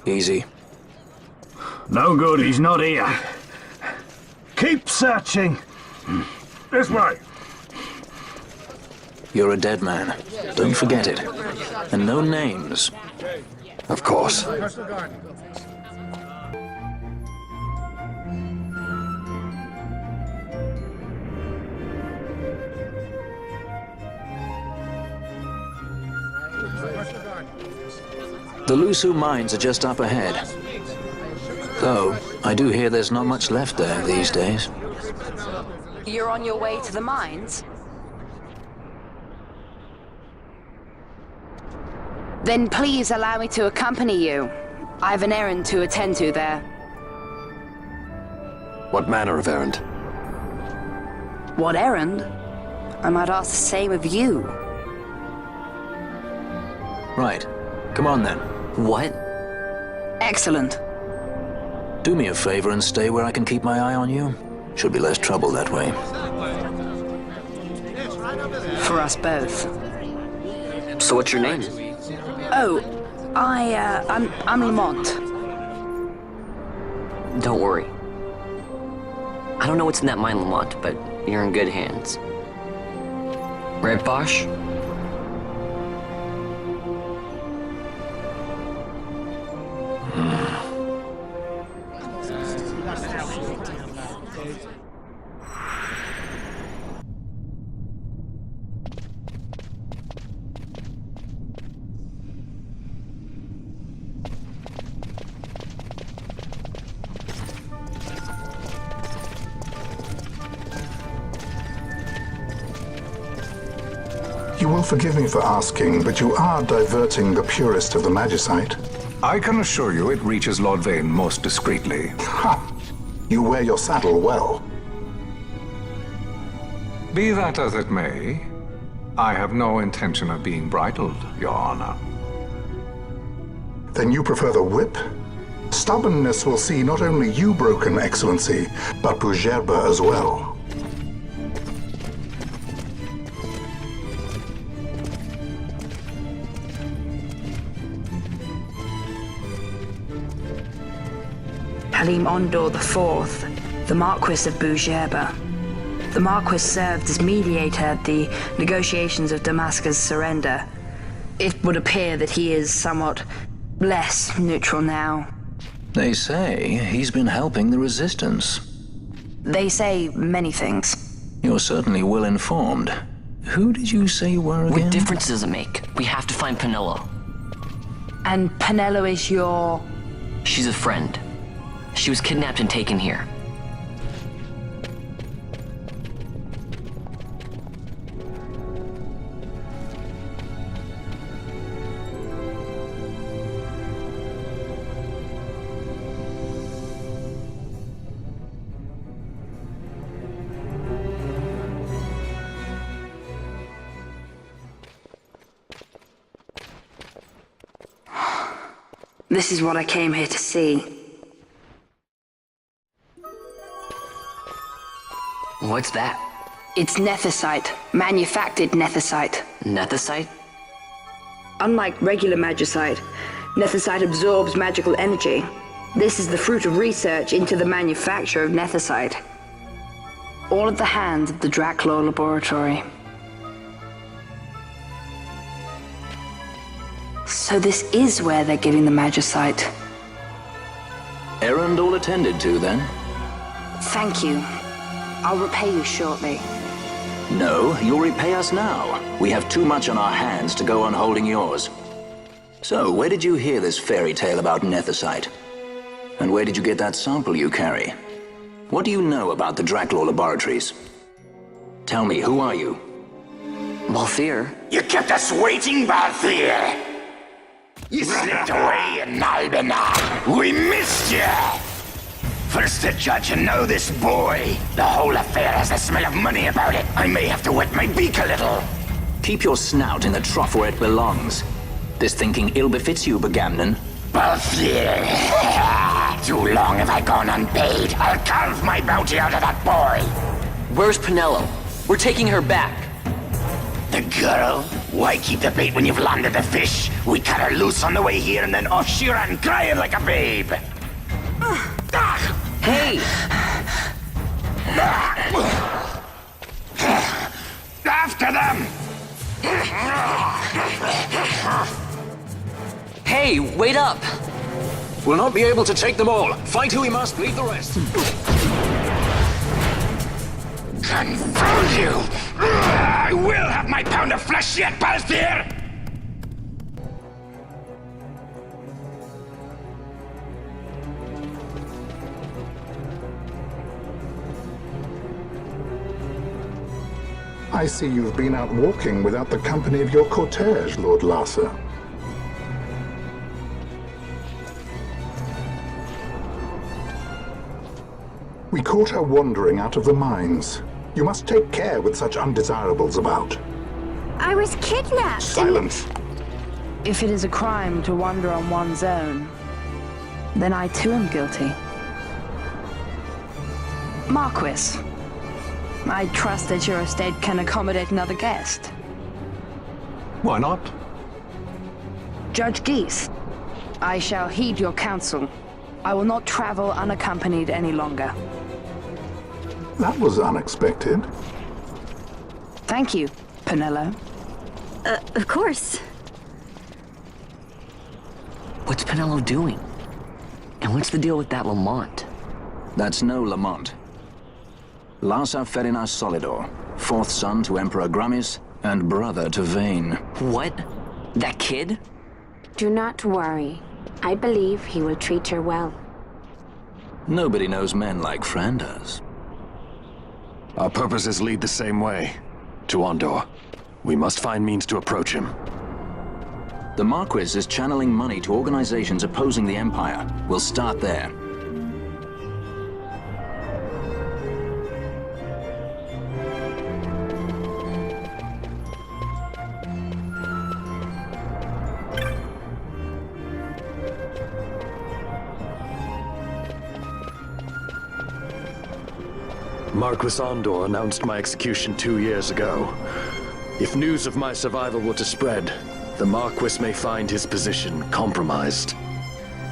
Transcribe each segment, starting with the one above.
Easy. No good, he's not here. Keep searching. This way. You're a dead man. Don't forget it. And no names. Of course. The Lusu mines are just up ahead. Though, I do hear there's not much left there these days. You're on your way to the mines? Then please allow me to accompany you. I have an errand to attend to there. What manner of errand? What errand? I might ask the same of you. Right. Come on then. What? Excellent. Do me a favor and stay where I can keep my eye on you. Should be less trouble that way. For us both. So what's your name? Oh, I'm Lamont. Don't worry. I don't know what's in that mine, Lamont, but you're in good hands. Right, Bosch? You will forgive me for asking, but you are diverting the purest of the magicite. I can assure you it reaches Lord Vane most discreetly. Ha! You wear your saddle well. Be that as it may, I have no intention of being bridled, Your Honor. Then you prefer the whip? Stubbornness will see not only you broken, Excellency, but Bougerbe as well. Halim Ondor IV, the Marquis of Bougerbe. The Marquis served as mediator at the negotiations of Damascus' surrender. It would appear that he is somewhat less neutral now. They say he's been helping the resistance. They say many things. You're certainly well informed. Who did you say you were again? What difference does it make? We have to find Penelo. And Penelo is your... She's a friend. She was kidnapped and taken here. This is what I came here to see. What's that? It's nethicite, manufactured nethicite. Nethicite? Unlike regular magicite, nethicite absorbs magical energy. This is the fruit of research into the manufacture of nethicite. All at the hands of the Draclaw Laboratory. So this is where they're getting the magicite. Errand all attended to, then? Thank you. I'll repay you shortly. No, you'll repay us now. We have too much on our hands to go on holding yours. So, where did you hear this fairy tale about nethicite? And where did you get that sample you carry? What do you know about the Draclaw Laboratories? Tell me, who are you? Balthier? You kept us waiting, Balthier! You slipped away in Albina! We missed you! First to judge and know this boy. The whole affair has a smell of money about it. I may have to wet my beak a little. Keep your snout in the trough where it belongs. This thinking ill befits you, Begamnon. Balthier! Too long have I gone unpaid. I'll carve my bounty out of that boy. Where's Penelo? We're taking her back. The The girl? Why keep the bait when you've landed the fish? We cut her loose on the way here and then off she ran crying like a babe. Hey! After them! Hey, wait up! We'll not be able to take them all. Fight who we must, leave the rest. Confound you! I will have my pound of flesh yet, Balthier! I see you've been out walking without the company of your cortege, Lord Larsa. We caught her wandering out of the mines. You must take care with such undesirables about. I was kidnapped. Silence! If it is a crime to wander on one's own, then I too am guilty. Marquis, I trust that your estate can accommodate another guest. Why not? Judge Geese, I shall heed your counsel. I will not travel unaccompanied any longer. That was unexpected. Thank you, Penello. Of course. What's Penello doing? And what's the deal with that Lamont? That's no Lamont. Larsa Ferinas Solidor, fourth son to Emperor Gramis and brother to Vane. What? That kid? Do not worry. I believe he will treat her well. Nobody knows men like Fran does. Our purposes lead the same way. To Ondor. We must find means to approach him. The Marquis is channeling money to organizations opposing the Empire. We'll start there. Marquis Ondor announced my execution 2 years ago. If news of my survival were to spread, the Marquis may find his position compromised.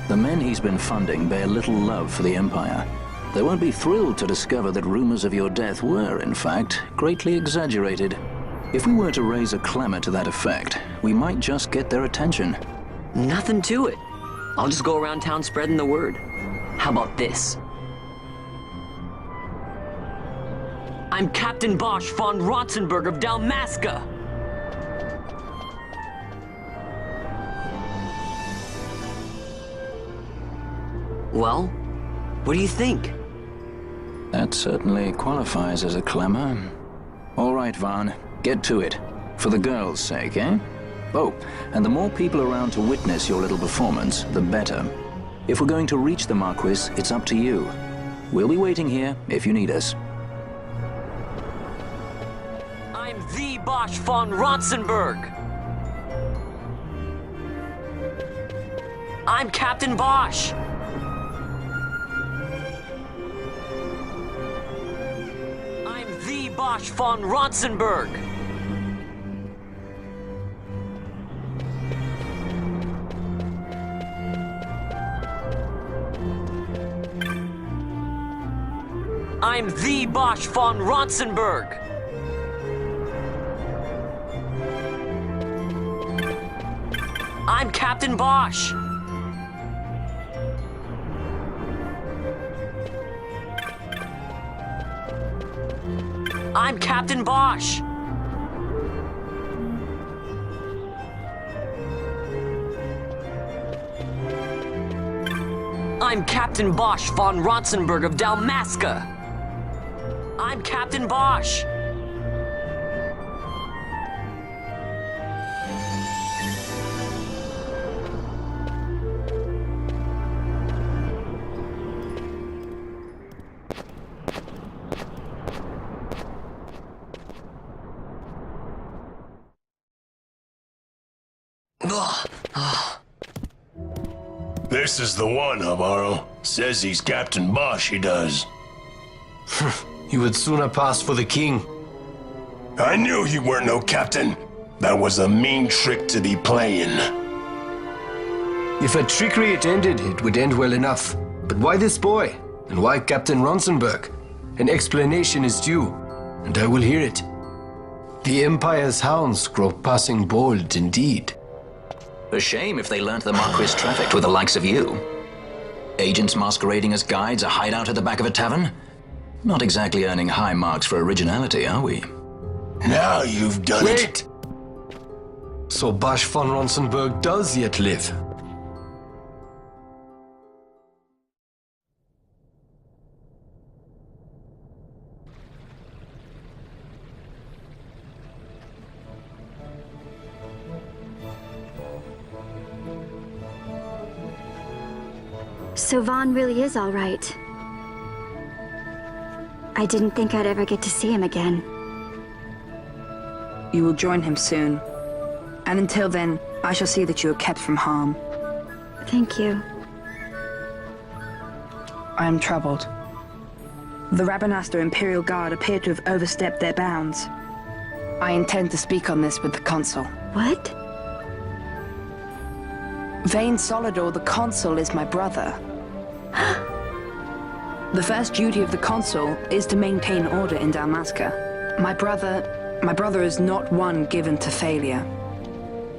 The men he's been funding bear little love for the Empire. They won't be thrilled to discover that rumors of your death were, in fact, greatly exaggerated. If we were to raise a clamor to that effect, we might just get their attention. Nothing to it. I'll just go around town spreading the word. How about this? I'm Captain Bosch von Rotzenburg of Dalmasca. Well, what do you think? That certainly qualifies as a clamor. All right, Van, get to it. For the girls' sake, eh? Oh, and the more people around to witness your little performance, the better. If we're going to reach the Marquis, it's up to you. We'll be waiting here if you need us. I'm the Bosch von Rotzenburg. I'm Captain Bosch. I'm the Bosch von Rotzenburg. I'm the Bosch von Rotzenburg. I'm Captain Bosch. I'm Captain Bosch. I'm Captain Bosch von Rotzenburg of Dalmasca. I'm Captain Bosch. This is the one, Amaro. Says he's Captain Bosch, he does. He would sooner pass for the king. I knew he weren't no captain. That was a mean trick to be playing. If a trickery it ended, it would end well enough. But why this boy? And why Captain Ronsenberg? An explanation is due, and I will hear it. The Empire's hounds grow passing bold indeed. A shame if they learnt the Marquis trafficked with the likes of you. Agents masquerading as guides, a hideout at the back of a tavern? Not exactly earning high marks for originality, are we? Now you've done it. Wait! So Basch von Ronsenberg does yet live. So Vaughn really is all right. I didn't think I'd ever get to see him again. You will join him soon. And until then, I shall see that you are kept from harm. Thank you. I am troubled. The Rabanastre Imperial Guard appear to have overstepped their bounds. I intend to speak on this with the Consul. What? Vane Solidor, the Consul, is my brother. The first duty of the Consul is to maintain order in Dalmasca. My brother is not one given to failure.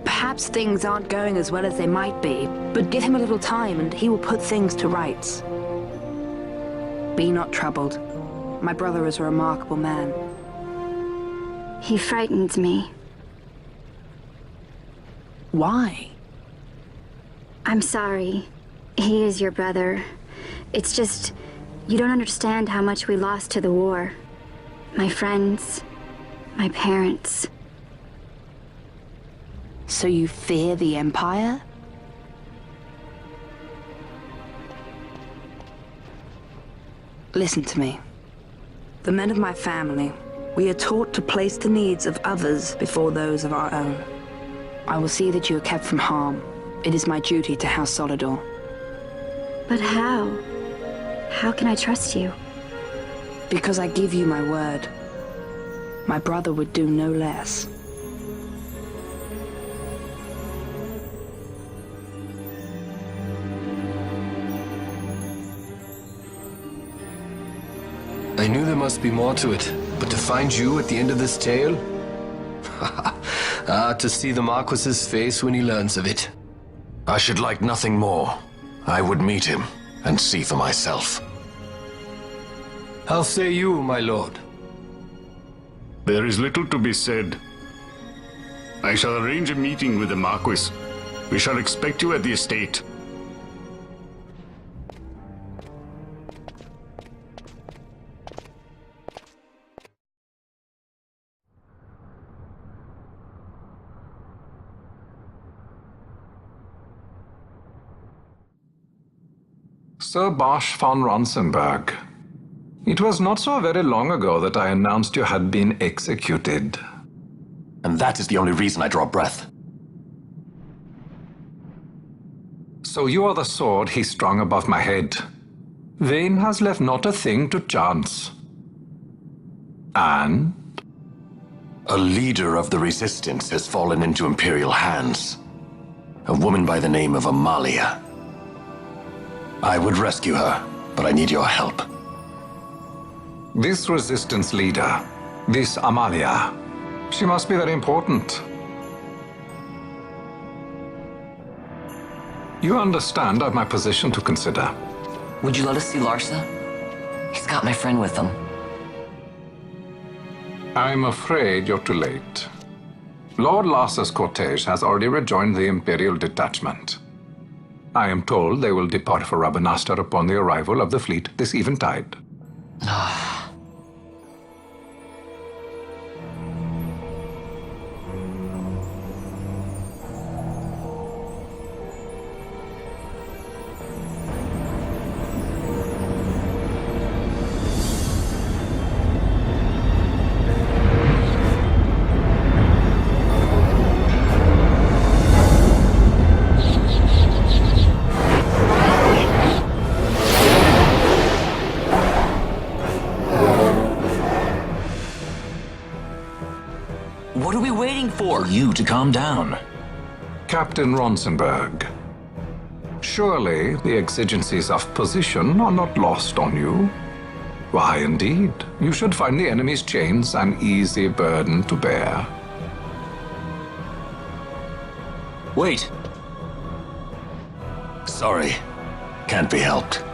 Perhaps things aren't going as well as they might be, but give him a little time and he will put things to rights. Be not troubled. My brother is a remarkable man. He frightens me. Why? I'm sorry. He is your brother. It's just, you don't understand how much we lost to the war. My friends, my parents. So you fear the Empire? Listen to me. The men of my family, we are taught to place the needs of others before those of our own. I will see that you are kept from harm. It is my duty to House Solidor. But how? How can I trust you? Because I give you my word. My brother would do no less. I knew there must be more to it, but to find you at the end of this tale? To see the Marquis's face when he learns of it. I should like nothing more. I would meet him and see for myself. How say you, my lord? There is little to be said. I shall arrange a meeting with the Marquis. We shall expect you at the estate. Sir Basch von Ronsenberg. It was not so very long ago that I announced you had been executed. And that is the only reason I draw breath. So you are the sword he strung above my head. Vane has left not a thing to chance. And? A leader of the Resistance has fallen into Imperial hands. A woman by the name of Amalia. I would rescue her, but I need your help. This Resistance leader, this Amalia, she must be very important. You understand I've my position to consider. Would you let us see Larsa? He's got my friend with him. I'm afraid you're too late. Lord Larsa's cortege has already rejoined the Imperial detachment. I am told they will depart for Rabanastre upon the arrival of the fleet this eventide. What are we waiting for? For you to calm down. Captain Ronsenberg, surely the exigencies of position are not lost on you. Why, indeed, you should find the enemy's chains an easy burden to bear. Wait. Sorry. Can't be helped.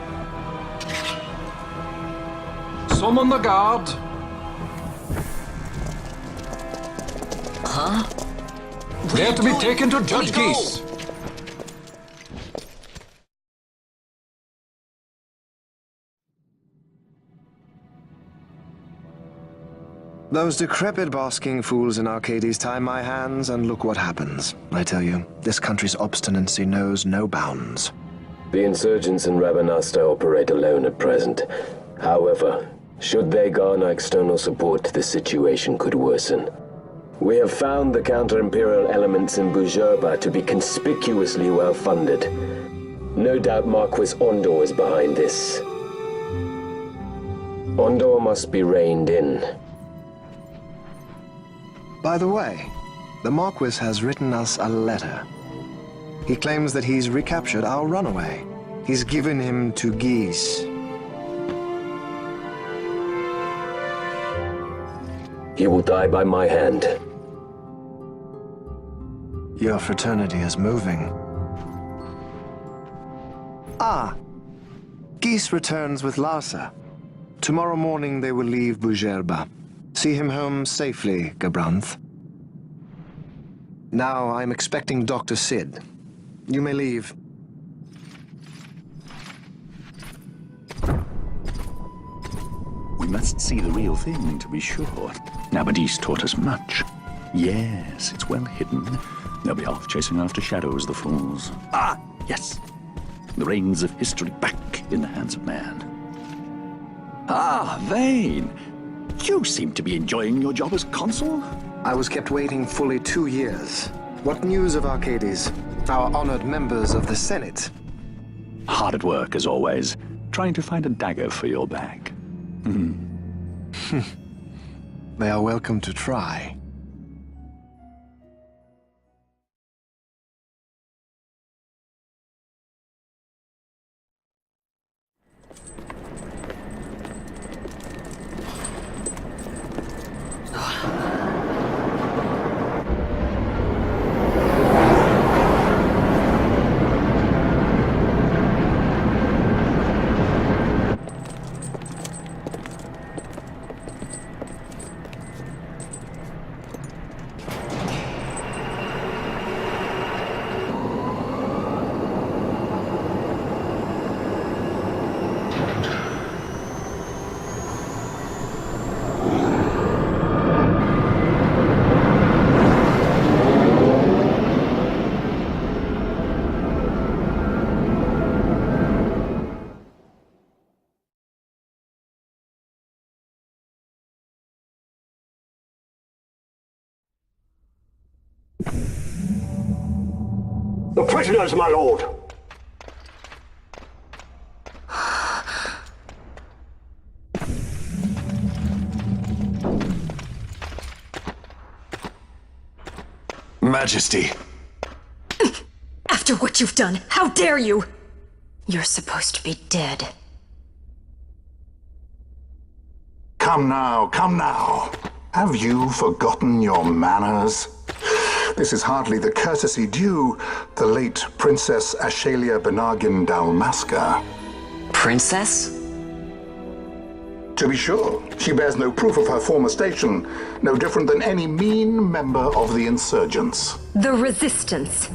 Summon the guard. Huh? They're to be taken to Judge Geese. Those decrepit basking fools in Arcades tie my hands, and look what happens. I tell you, this country's obstinacy knows no bounds. The insurgents in Rabanasta operate alone at present. However, should they garner external support, the situation could worsen. We have found the counter-imperial elements in Bujerba to be conspicuously well-funded. No doubt Marquis Ondor is behind this. Ondor must be reined in. By the way, the Marquis has written us a letter. He claims that he's recaptured our runaway. He's given him to Geese. He will die by my hand. Your fraternity is moving. Ah, Geese returns with Larsa. Tomorrow morning they will leave Bujerba. See him home safely, Gabranth. Now I'm expecting Dr. Sid. You may leave. We must see the real thing, to be sure. Nabadis taught us much. Yes, it's well hidden. They'll be off chasing after shadows, the fools. Ah, yes. The reins of history back in the hands of man. Ah, Vane. You seem to be enjoying your job as consul. I was kept waiting fully 2 years. What news of Arcades? Our honored members of the Senate? Hard at work, as always, trying to find a dagger for your back. They are welcome to try. The prisoners, my lord! Majesty. After what you've done, how dare you? You're supposed to be dead. Come now, come now. Have you forgotten your manners? This is hardly the courtesy due the late Princess Ashalia Benargin Dalmasca. Princess? To be sure, she bears no proof of her former station, no different than any mean member of the insurgents. The Resistance.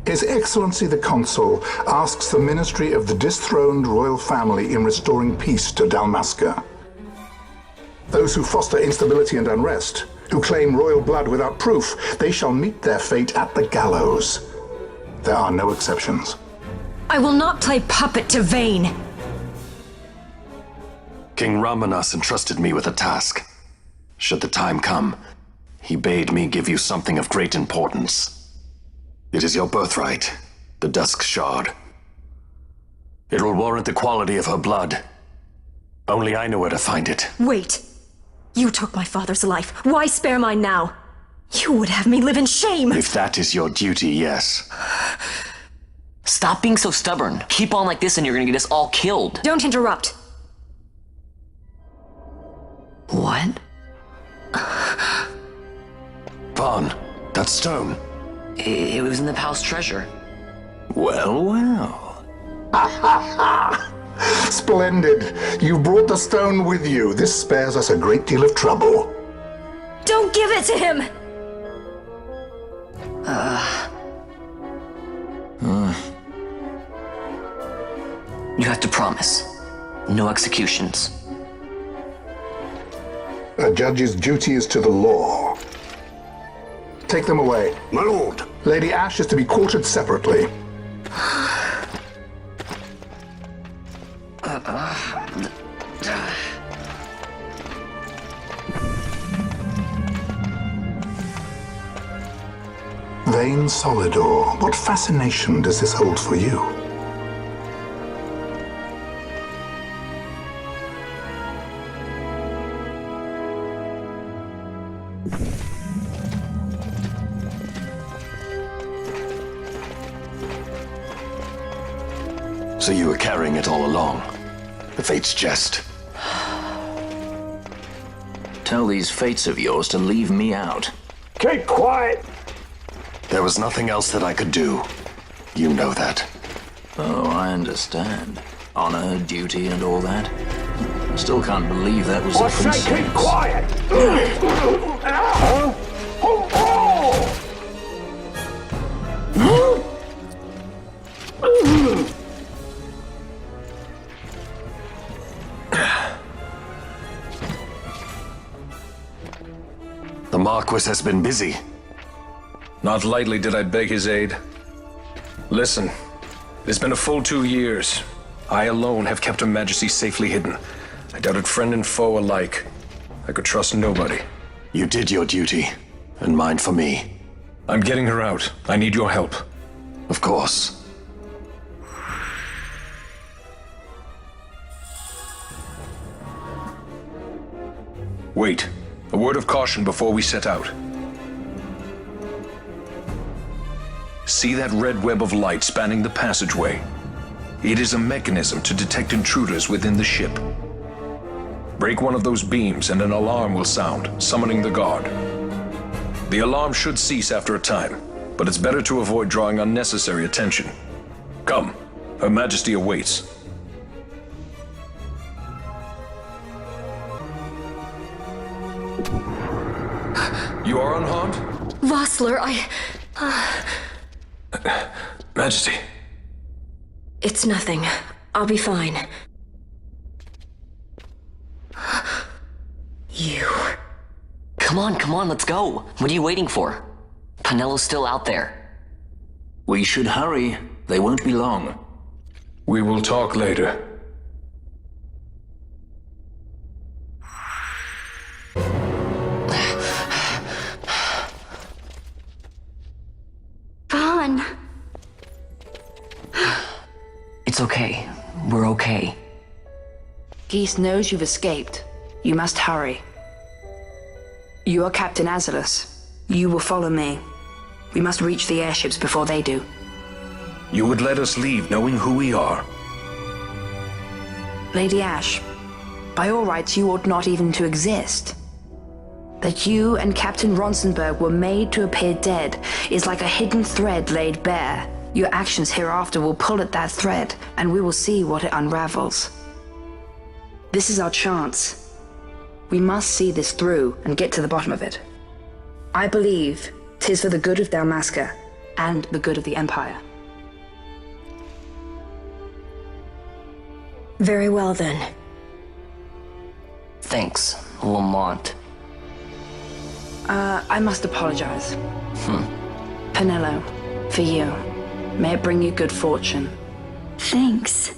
His Excellency the Consul asks the ministry of the dethroned royal family in restoring peace to Dalmasca. Those who foster instability and unrest, who claim royal blood without proof, they shall meet their fate at the gallows. There are no exceptions. I will not play puppet to Vane. King Ramanas entrusted me with a task. Should the time come, he bade me give you something of great importance. It is your birthright, the Dusk Shard. It will warrant the quality of her blood. Only I know where to find it. Wait. You took my father's life. Why spare mine now? You would have me live in shame! If that is your duty, yes. Stop being so stubborn. Keep on like this and you're gonna get us all killed. Don't interrupt. What? Vaughn, that stone. It was in the palace treasure. Well, well. Splendid. You brought the stone with you. This spares us a great deal of trouble. Don't give it to him! You have to promise. No executions. A judge's duty is to the law. Take them away. My lord. Lady Ash is to be quartered separately. Vain Solidor, what fascination does this hold for you? So you were carrying it all along? The Fate's jest. Tell these fates of yours to leave me out. Keep quiet! There was nothing else that I could do. You know that. Oh, I understand. Honor, duty, and all that. I still can't believe that was I from say keep sense. quiet! The Marquis has been busy. Not lightly did I beg his aid. Listen, it's been a full 2 years. I alone have kept Her Majesty safely hidden. I doubted friend and foe alike. I could trust nobody. You did your duty, and mine for me. I'm getting her out. I need your help. Of course. Wait. A word of caution before we set out. See that red web of light spanning the passageway? It is a mechanism to detect intruders within the ship. Break one of those beams and an alarm will sound, summoning the guard. The alarm should cease after a time, but it's better to avoid drawing unnecessary attention. Come, Her Majesty awaits. You are unharmed? Vossler, Majesty. It's nothing. I'll be fine. You. Come on, let's go. What are you waiting for? Penello's still out there. We should hurry. They won't be long. We will talk later. Vaughn. It's okay. We're okay. Geese knows you've escaped. You must hurry. You are Captain Azalus. You will follow me. We must reach the airships before they do. You would let us leave knowing who we are? Lady Ash, by all rights you ought not even to exist. That you and Captain Ronsenberg were made to appear dead is like a hidden thread laid bare. Your actions hereafter will pull at that thread, and we will see what it unravels. This is our chance. We must see this through and get to the bottom of it. I believe 'tis for the good of Dalmasca and the good of the Empire. Very well then. Thanks, Lamont. I must apologize. Penello, for you. May it bring you good fortune. Thanks.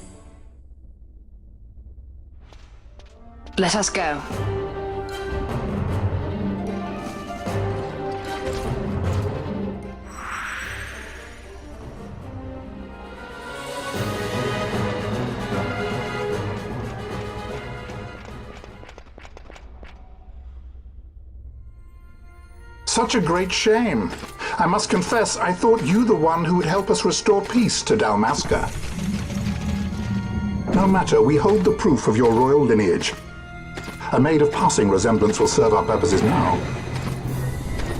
Let us go. Such a great shame. I must confess, I thought you the one who would help us restore peace to Dalmasca. No matter, we hold the proof of your royal lineage. A maid of passing resemblance will serve our purposes now.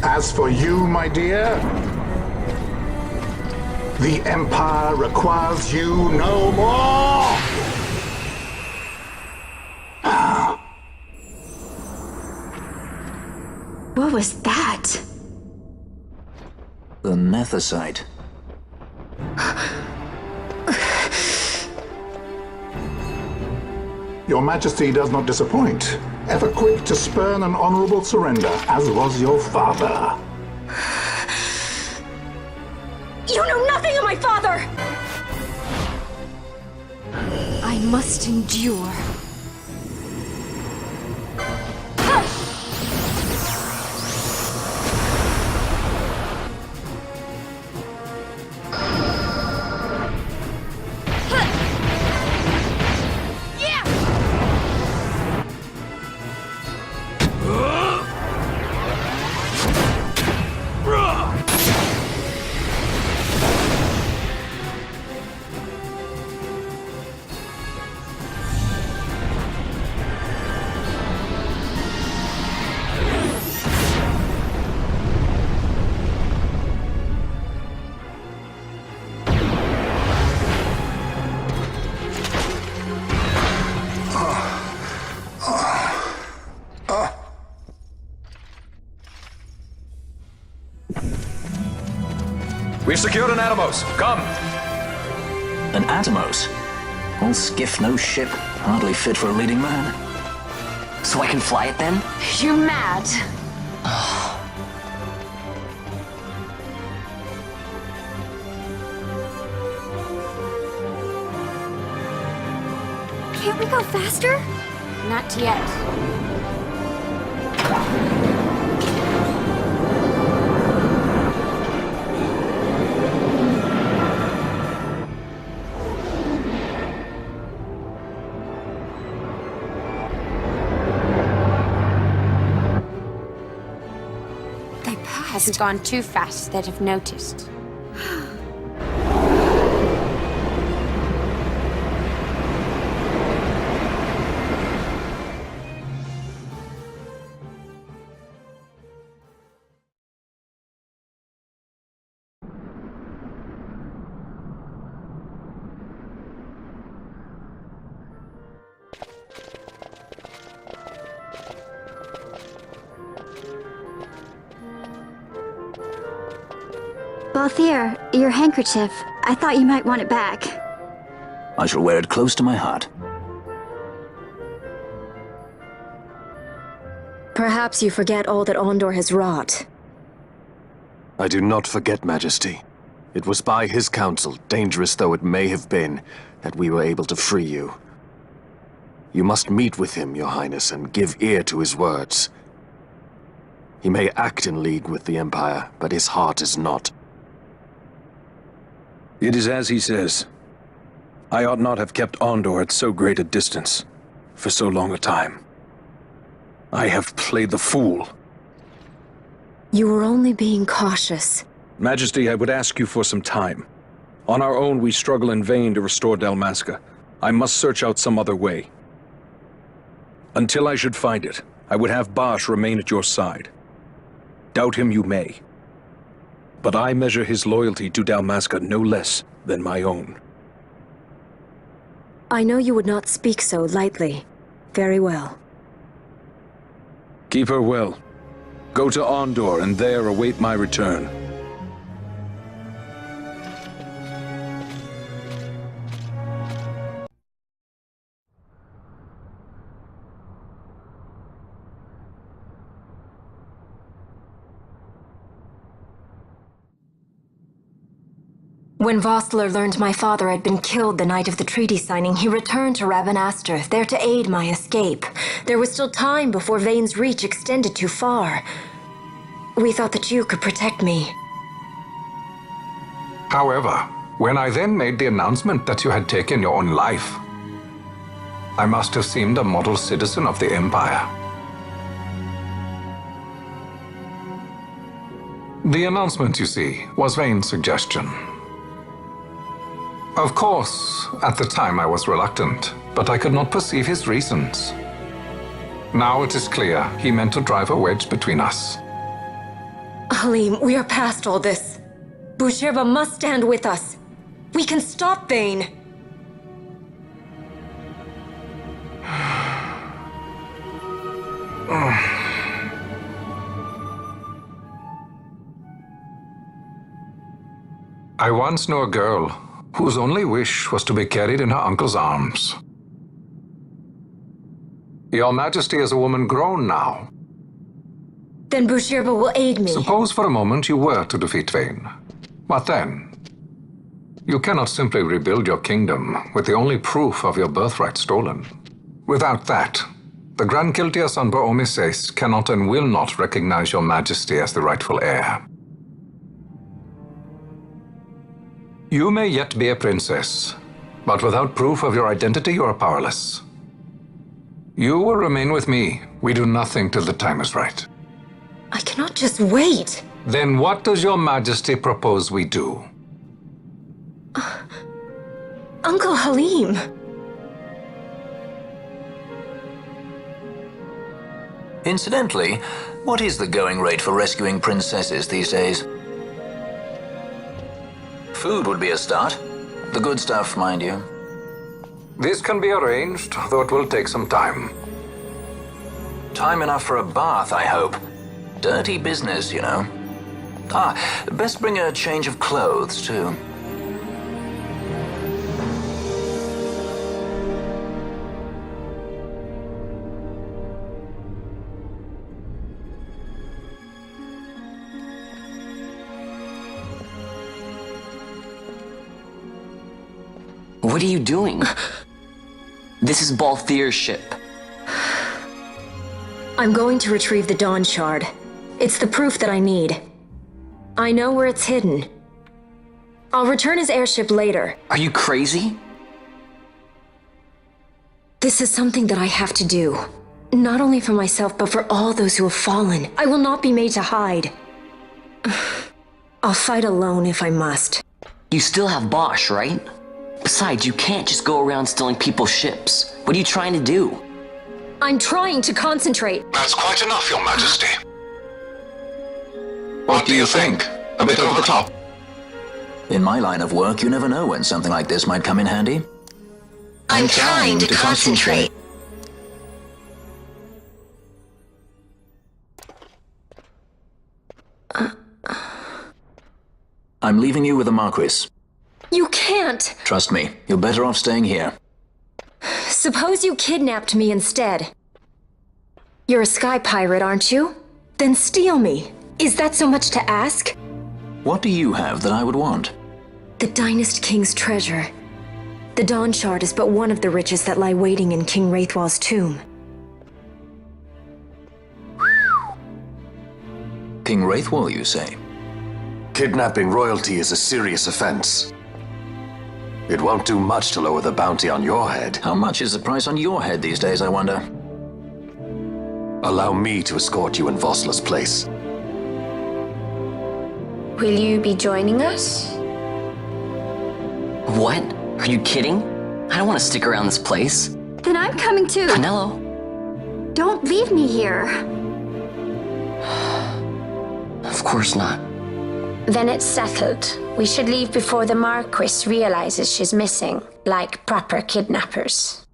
As for you, my dear, the Empire requires you no more! What was that? The Nethicite. Your Majesty does not disappoint. Ever quick to spurn an honorable surrender, as was your father. You know nothing of my father! I must endure. We've secured an Atomos. Come! An Atomos? All skiff, no ship. Hardly fit for a leading man. So I can fly it then? You're mad. Can't we go faster? Not yet. Hasn't gone too fast that I've noticed. Balthier, your handkerchief. I thought you might want it back. I shall wear it close to my heart. Perhaps you forget all that Ondor has wrought. I do not forget, Majesty. It was by his counsel, dangerous though it may have been, that we were able to free you. You must meet with him, Your Highness, and give ear to his words. He may act in league with the Empire, but his heart is not. It is as he says. I ought not have kept Ondor at so great a distance for so long a time. I have played the fool. You were only being cautious. Majesty, I would ask you for some time. On our own, we struggle in vain to restore Dalmasca. I must search out some other way. Until I should find it, I would have Basch remain at your side. Doubt him you may. But I measure his loyalty to Dalmasca no less than my own. I know you would not speak so lightly. Very well. Keep her well. Go to Ondor and there await my return. When Vossler learned my father had been killed the night of the treaty signing, he returned to Ravenastor, there to aid my escape. There was still time before Vane's reach extended too far. We thought that you could protect me. However, when I then made the announcement that you had taken your own life, I must have seemed a model citizen of the Empire. The announcement, you see, was Vane's suggestion. Of course, at the time I was reluctant, but I could not perceive his reasons. Now it is clear he meant to drive a wedge between us. Halim, we are past all this. Busherba must stand with us. We can stop Vane. I once knew a girl whose only wish was to be carried in her uncle's arms. Your Majesty is a woman grown now. Then Busherba will aid me. Suppose for a moment you were to defeat Vane. What then? You cannot simply rebuild your kingdom with the only proof of your birthright stolen. Without that, the Grand Kiltias on Boomises cannot and will not recognize your Majesty as the rightful heir. You may yet be a princess, but without proof of your identity, you are powerless. You will remain with me. We do nothing till the time is right. I cannot just wait. Then what does your Majesty propose we do? Uncle Halim. Incidentally, what is the going rate for rescuing princesses these days? Food would be a start. The good stuff, mind you. This can be arranged, though it will take some time. Time enough for a bath, I hope. Dirty business, you know. Best bring a change of clothes, too. What are you doing? This is Balthier's ship. I'm going to retrieve the Dawn Shard. It's the proof that I need. I know where it's hidden. I'll return his airship later. Are you crazy? This is something that I have to do. Not only for myself, but for all those who have fallen. I will not be made to hide. I'll fight alone if I must. You still have Bosch, right? Besides, you can't just go around stealing people's ships. What are you trying to do? I'm trying to concentrate. That's quite enough, Your Majesty. What do you think? A bit over the top? In my line of work, you never know when something like this might come in handy. I'm trying to concentrate. I'm leaving you with the Marquis. You can't! Trust me, you're better off staying here. Suppose you kidnapped me instead. You're a sky pirate, aren't you? Then steal me. Is that so much to ask? What do you have that I would want? The Dynast King's treasure. The Dawn Shard is but one of the riches that lie waiting in King Wraithwall's tomb. King Wraithwall, you say? Kidnapping royalty is a serious offense. It won't do much to lower the bounty on your head. How much is the price on your head these days, I wonder? Allow me to escort you in Vosla's place. Will you be joining us? What? Are you kidding? I don't want to stick around this place. Then I'm coming too. Canelo. Don't leave me here. Of course not. Then it's settled. We should leave before the Marquis realizes she's missing, like proper kidnappers.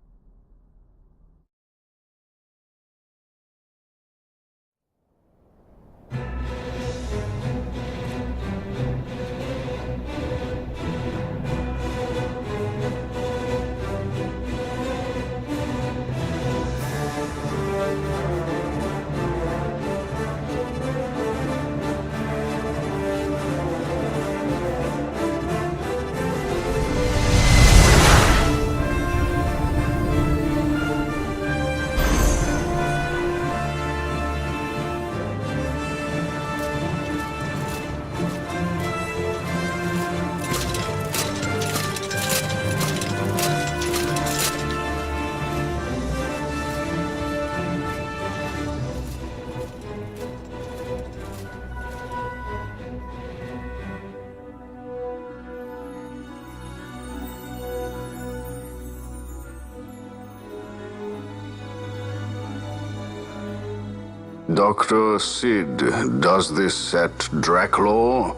Dr. Sid, does this set Draclaw?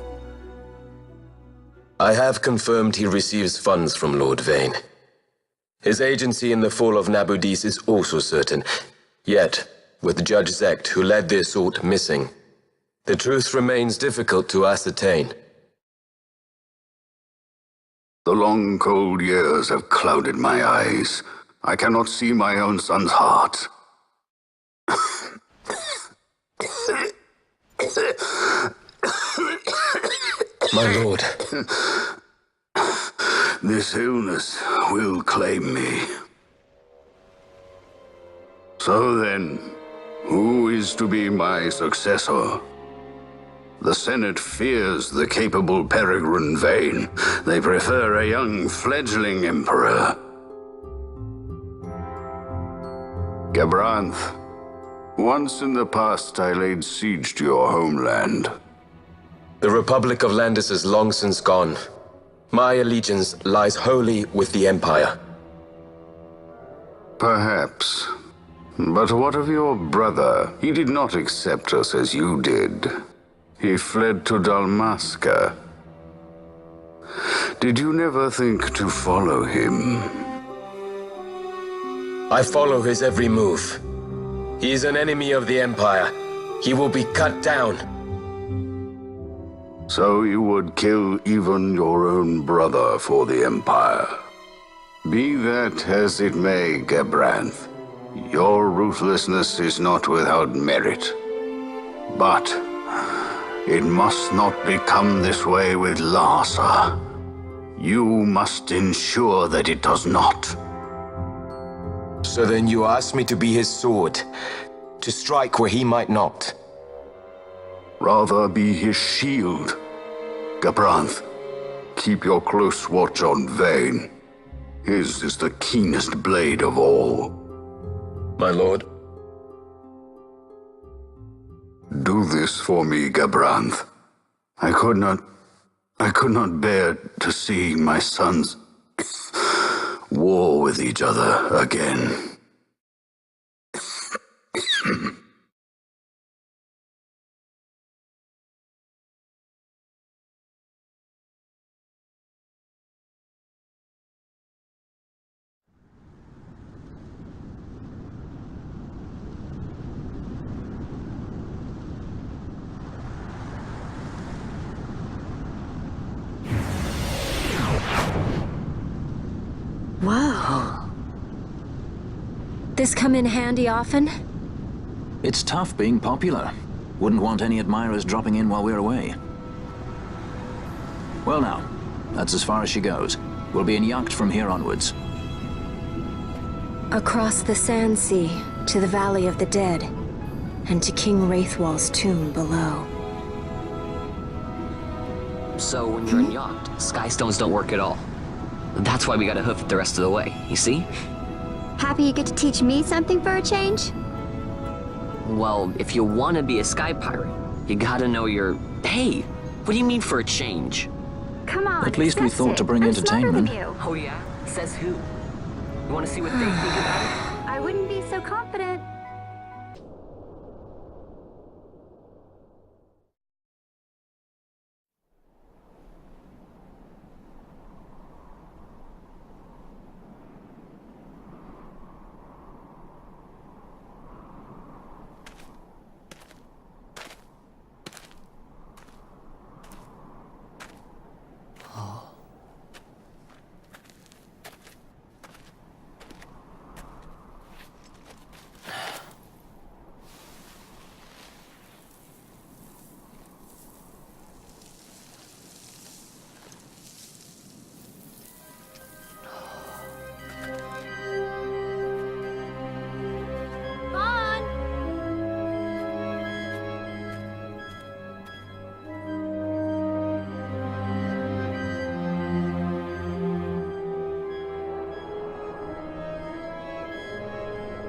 I have confirmed he receives funds from Lord Vane. His agency in the fall of Nabudis is also certain. Yet, with Judge Zecht, who led the assault, missing, the truth remains difficult to ascertain. The long, cold years have clouded my eyes. I cannot see my own son's heart. My lord. This illness will claim me. So then, who is to be my successor? The Senate fears the capable Peregrine Vane. They prefer a young, fledgling emperor. Gabranth, once in the past I laid siege to your homeland. The Republic of Landis is long since gone. My allegiance lies wholly with the Empire. Perhaps. But what of your brother? He did not accept us as you did. He fled to Dalmasca. Did you never think to follow him? I follow his every move. He is an enemy of the Empire. He will be cut down. So you would kill even your own brother for the Empire. Be that as it may, Gabranth, your ruthlessness is not without merit. But it must not become this way with Larsa. You must ensure that it does not. So then you ask me to be his sword, to strike where he might not. Rather be his shield. Gabranth, keep your close watch on Vane. His is the keenest blade of all. My lord. Do this for me, Gabranth. I could not bear to see my sons war with each other again. Whoa. This come in handy often? It's tough being popular. Wouldn't want any admirers dropping in while we're away. Well now, that's as far as she goes. We'll be in yacht from here onwards. Across the Sand Sea, to the Valley of the Dead, and to King Wraithwall's tomb below. So when you're in yacht, skystones don't work at all. That's why we gotta hoof it the rest of the way, you see? Happy you get to teach me something for a change? Well, if you want to be a sky pirate, you gotta know your... Hey, what do you mean for a change? Come on, at least we thought to bring entertainment. Oh yeah? Says who? You want to see what they think about it? I wouldn't be so confident.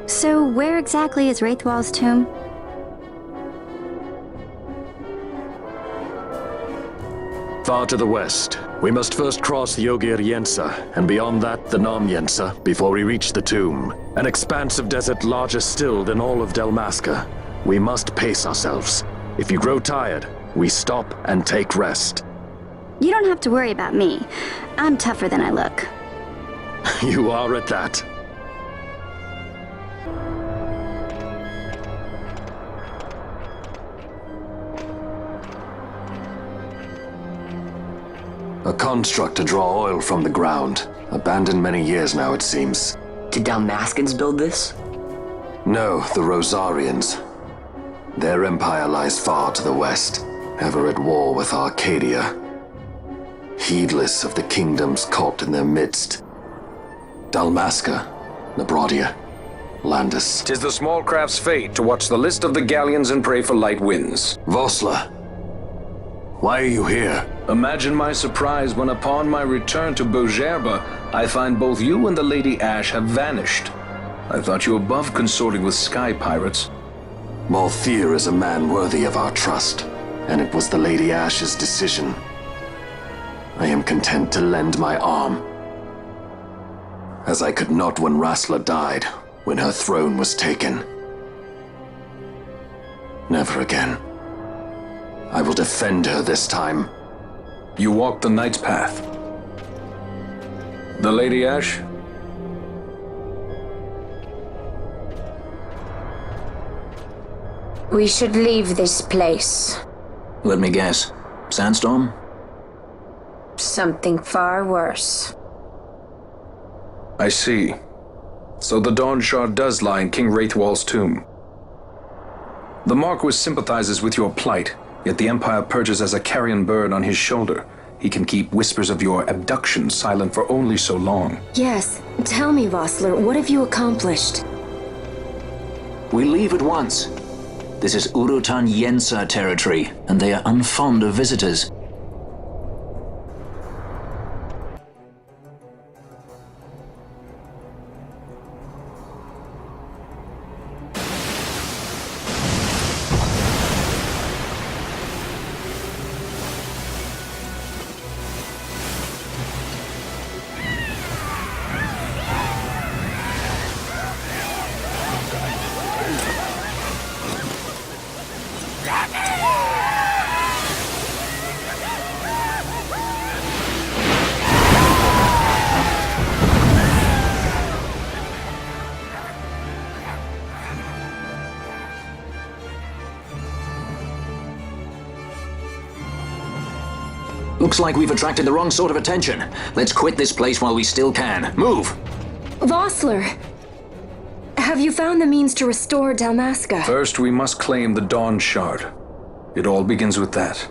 So, where exactly is Wraithwall's tomb? Far to the west. We must first cross Yogir Yensa, and beyond that the Nam Yensa, before we reach the tomb. An expanse of desert larger still than all of Dalmasca. We must pace ourselves. If you grow tired, we stop and take rest. You don't have to worry about me. I'm tougher than I look. You are at that. A construct to draw oil from the ground. Abandoned many years now, it seems. Did Dalmaskans build this? No, the Rosarians. Their empire lies far to the west, ever at war with Arcadia. Heedless of the kingdoms caught in their midst. Dalmasca, Nabrodia, Landis. 'Tis the small craft's fate to watch the list of the galleons and pray for light winds. Vossler, why are you here? Imagine my surprise when upon my return to Beaugerbe, I find both you and the Lady Ash have vanished. I thought you above consorting with sky pirates. Malthier is a man worthy of our trust, and it was the Lady Ash's decision. I am content to lend my arm, as I could not when Rassler died, when her throne was taken. Never again. I will defend her this time. You walked the Knight's path. The Lady Ash? We should leave this place. Let me guess. Sandstorm? Something far worse. I see. So the Dawn Shard does lie in King Wraithwall's tomb. The Marquis sympathizes with your plight, yet the Empire perches as a carrion bird on his shoulder. He can keep whispers of your abduction silent for only so long. Yes. Tell me, Vossler, what have you accomplished? We leave at once. This is Urutan Yensa territory, and they are unfond of visitors. Looks like we've attracted the wrong sort of attention. Let's quit this place while we still can. Move! Vossler! Have you found the means to restore Dalmasca? First, we must claim the Dawn Shard. It all begins with that.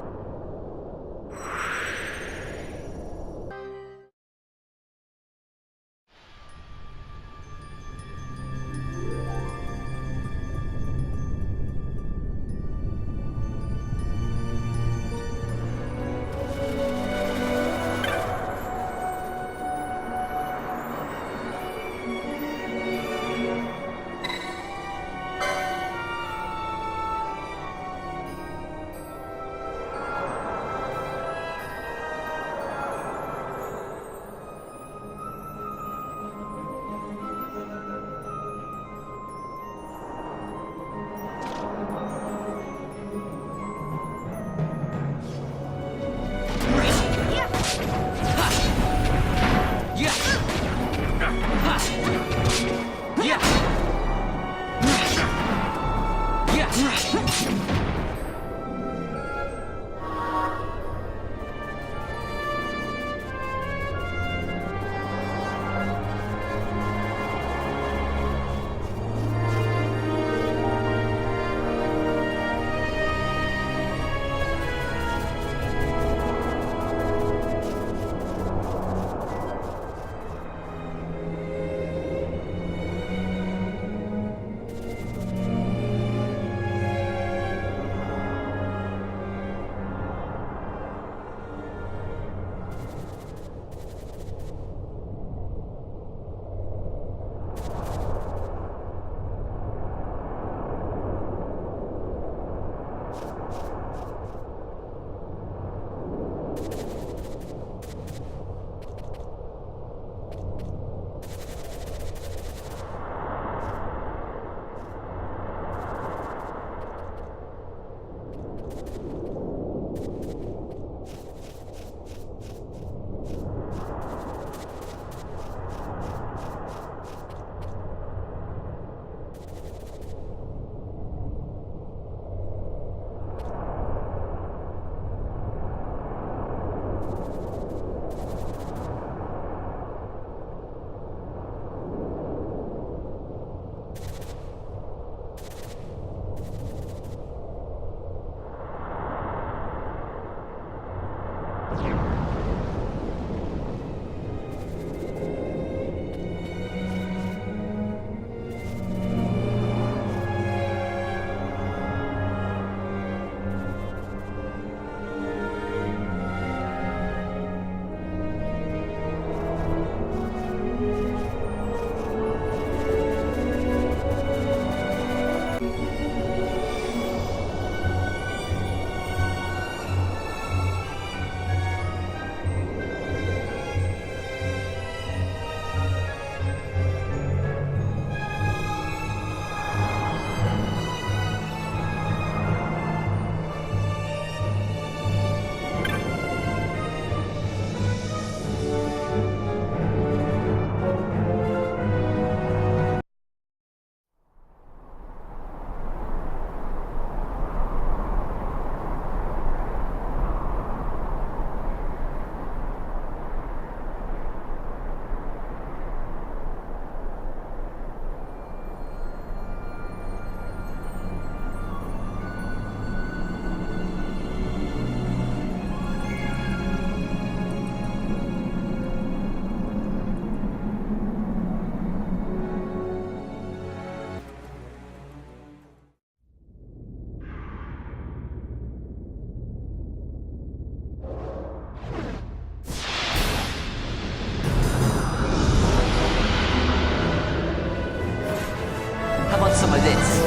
How about some of this?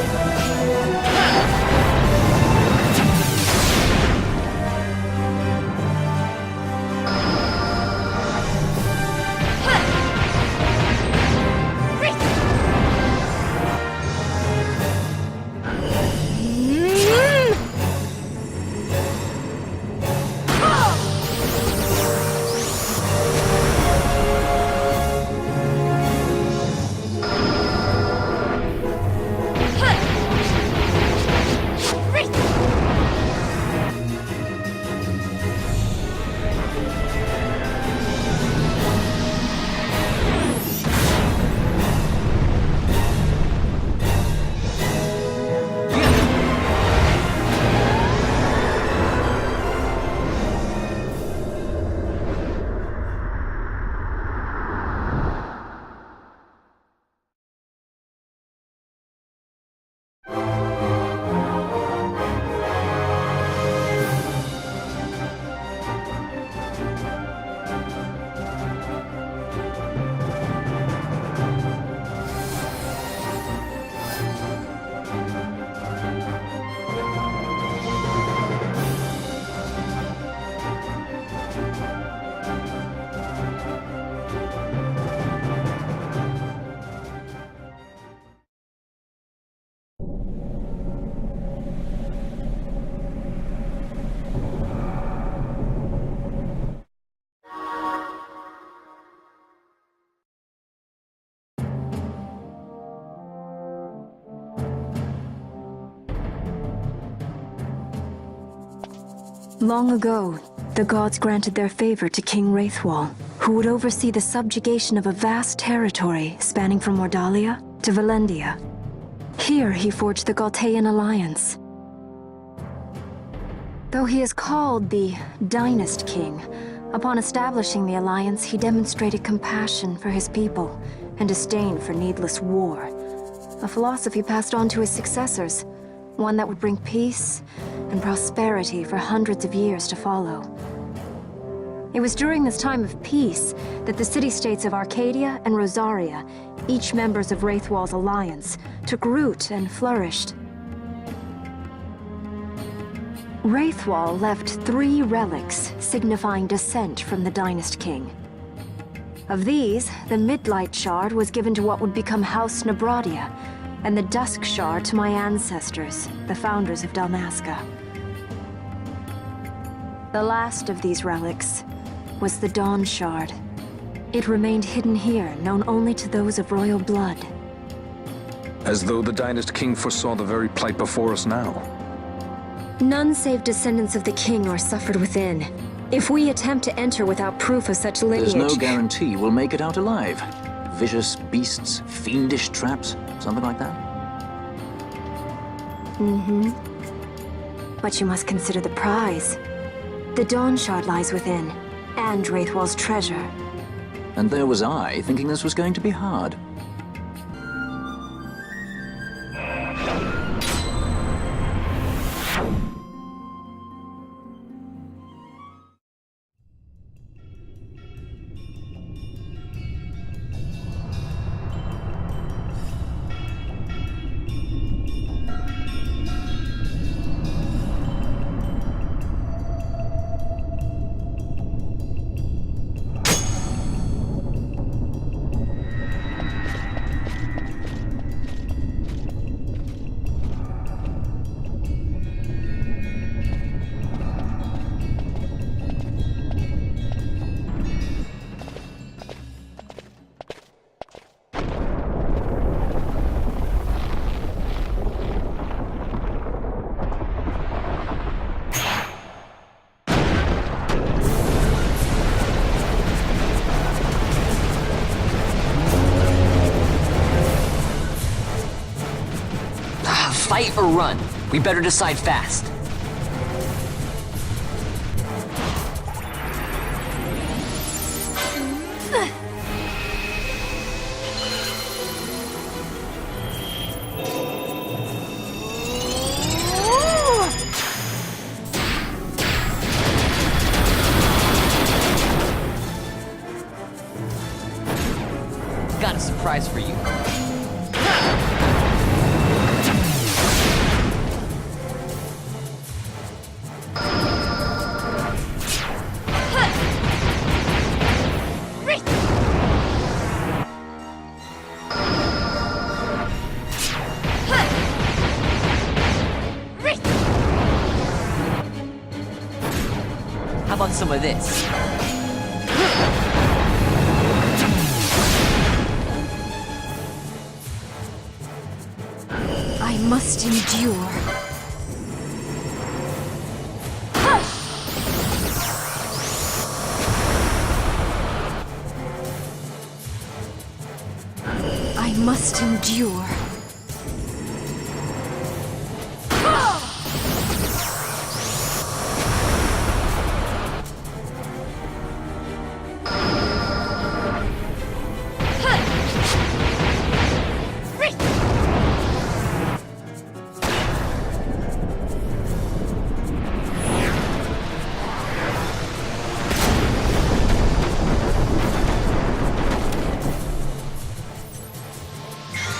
Long ago, the gods granted their favor to King Wraithwall, who would oversee the subjugation of a vast territory spanning from Mordalia to Valendia. Here he forged the Galtean alliance. Though he is called the Dynast King, upon establishing the alliance, he demonstrated compassion for his people and disdain for needless war. A philosophy passed on to his successors, one that would bring peace and prosperity for hundreds of years to follow. It was during this time of peace that the city-states of Arcadia and Rosaria, each members of Wraithwall's alliance, took root and flourished. Wraithwall left 3 relics signifying descent from the Dynast King. Of these, the Midlight Shard was given to what would become House Nabradia, and the Dusk Shard to my ancestors, the founders of Dalmasca. The last of these relics was the Dawn Shard. It remained hidden here, known only to those of royal blood. As though the Dynast King foresaw the very plight before us now. None save descendants of the king are suffered within. If we attempt to enter without proof of such lineage... There's no guarantee we'll make it out alive. Vicious beasts, fiendish traps, something like that? Mm-hmm. But you must consider the prize. The Dawn Shard lies within, and Wraithwall's treasure. And there was I, thinking this was going to be hard. Fight or run? We better decide fast. Got a surprise for you. How about some of this? I must endure. I must endure.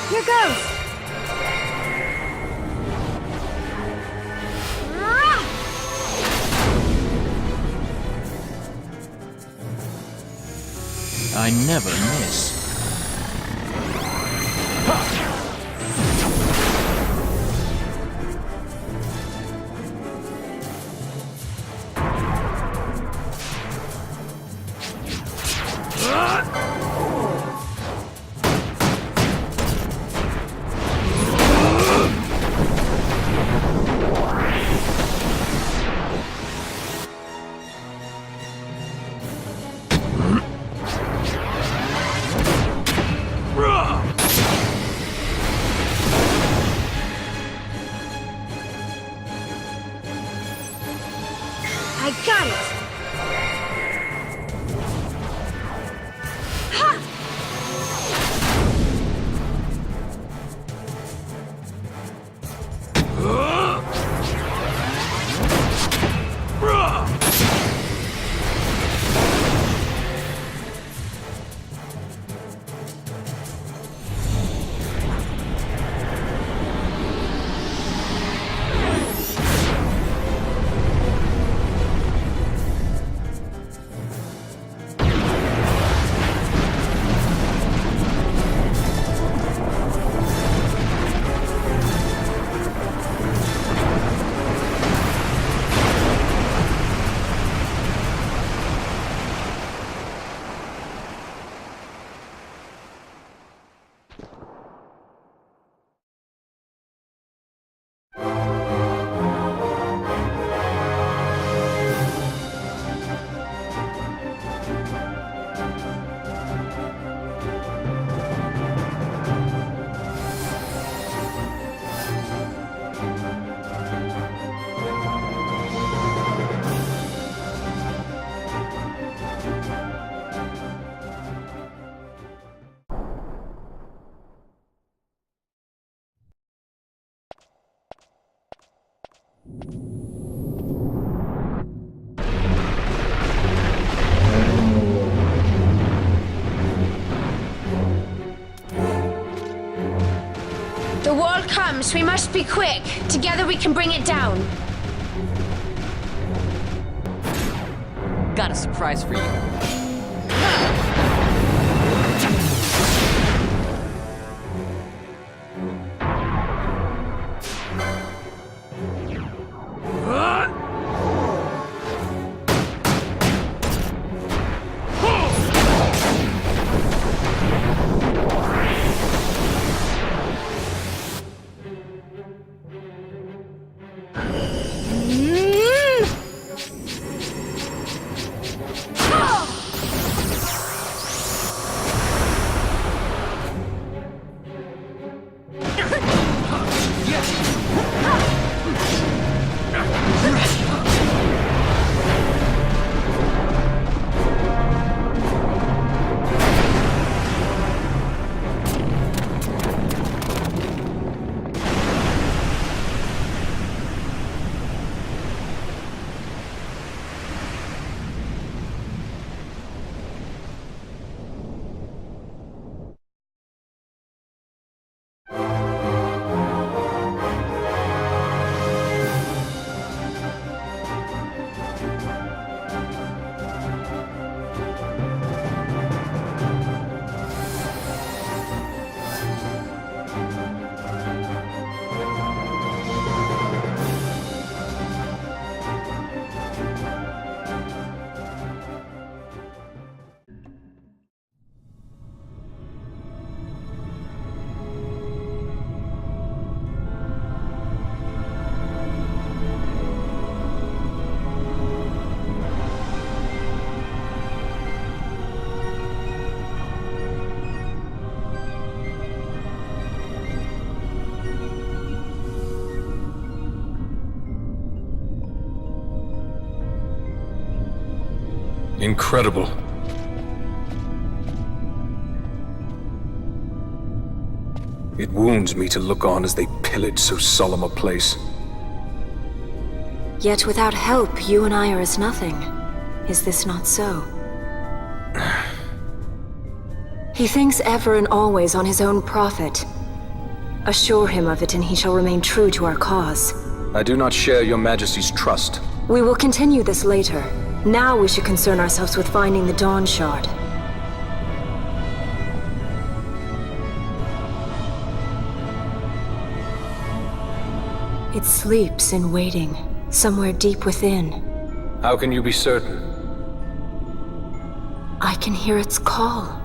Here goes! I never miss. I got it! Ha! close. We must be quick. Together we can bring it down. Got a surprise for you. Incredible. It wounds me to look on as they pillage so solemn a place. Yet without help, you and I are as nothing. Is this not so? He thinks ever and always on his own profit. Assure him of it and he shall remain true to our cause. I do not share your Majesty's trust. We will continue this later. Now we should concern ourselves with finding the Dawn Shard. It sleeps in waiting, somewhere deep within. How can you be certain? I can hear its call.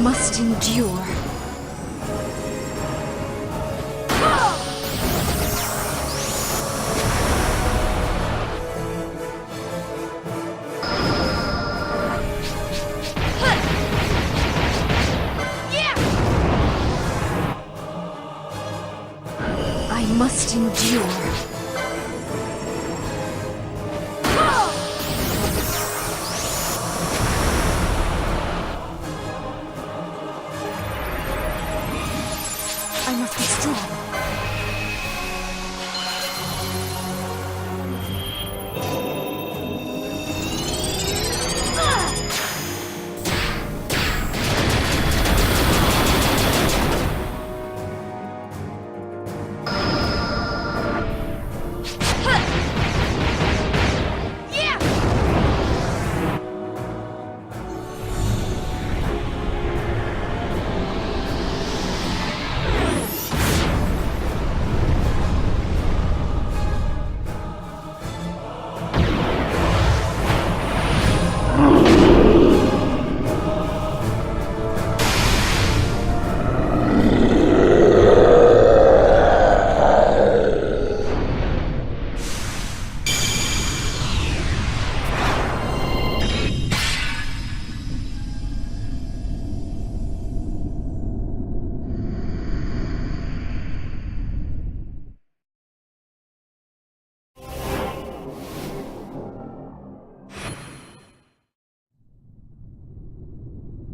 Must endure. I must endure. I must be strong.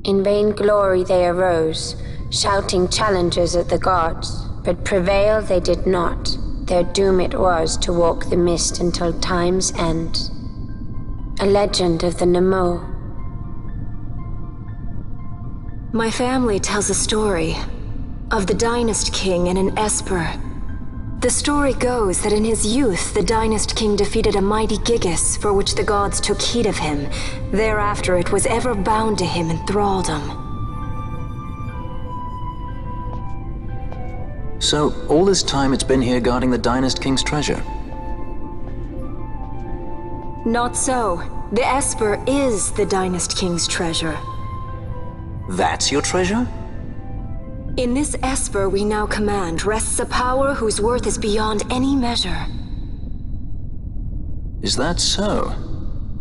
In vainglory they arose, shouting challenges at the gods, but prevail they did not. Their doom it was to walk the mist until time's end. A legend of the Nemo. My family tells a story of the Dynast king and an Esper. The story goes that in his youth, the Dynast king defeated a mighty Gigas, for which the gods took heed of him. Thereafter, it was ever bound to him in thraldom. So, all this time it's been here guarding the Dynast king's treasure? Not so. The Esper is the Dynast king's treasure. That's your treasure? In this Esper we now command rests a power whose worth is beyond any measure. Is that so?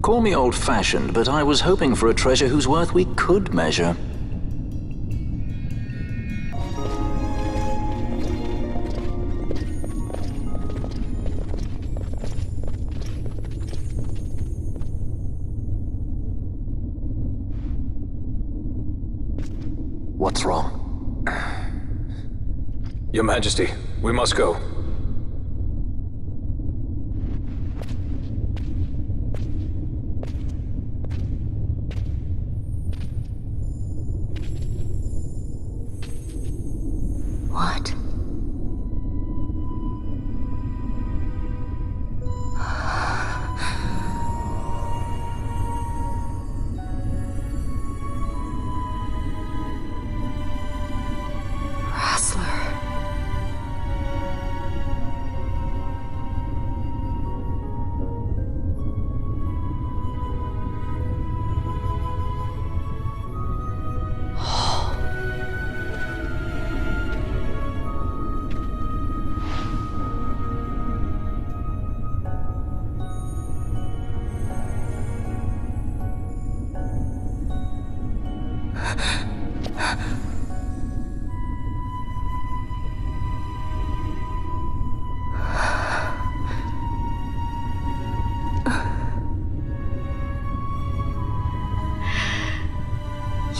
Call me old-fashioned, but I was hoping for a treasure whose worth we could measure. What's wrong? Your Majesty, we must go. What?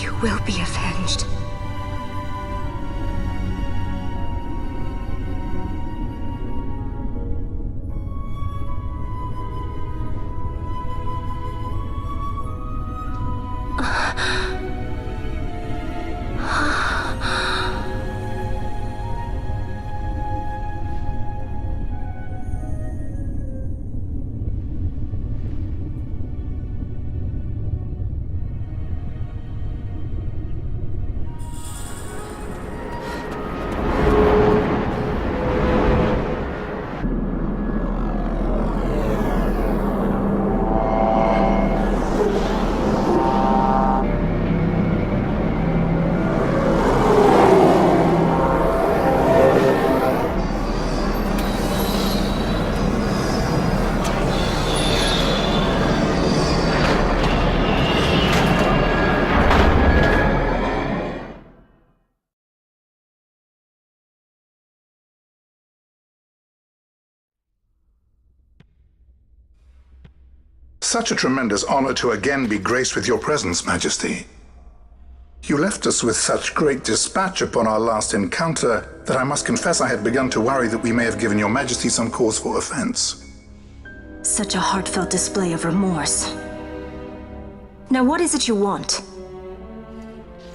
You will be avenged. Such a tremendous honor to again be graced with your presence, Majesty. You left us with such great dispatch upon our last encounter that I must confess I had begun to worry that we may have given your Majesty some cause for offense. Such a heartfelt display of remorse. Now what is it you want?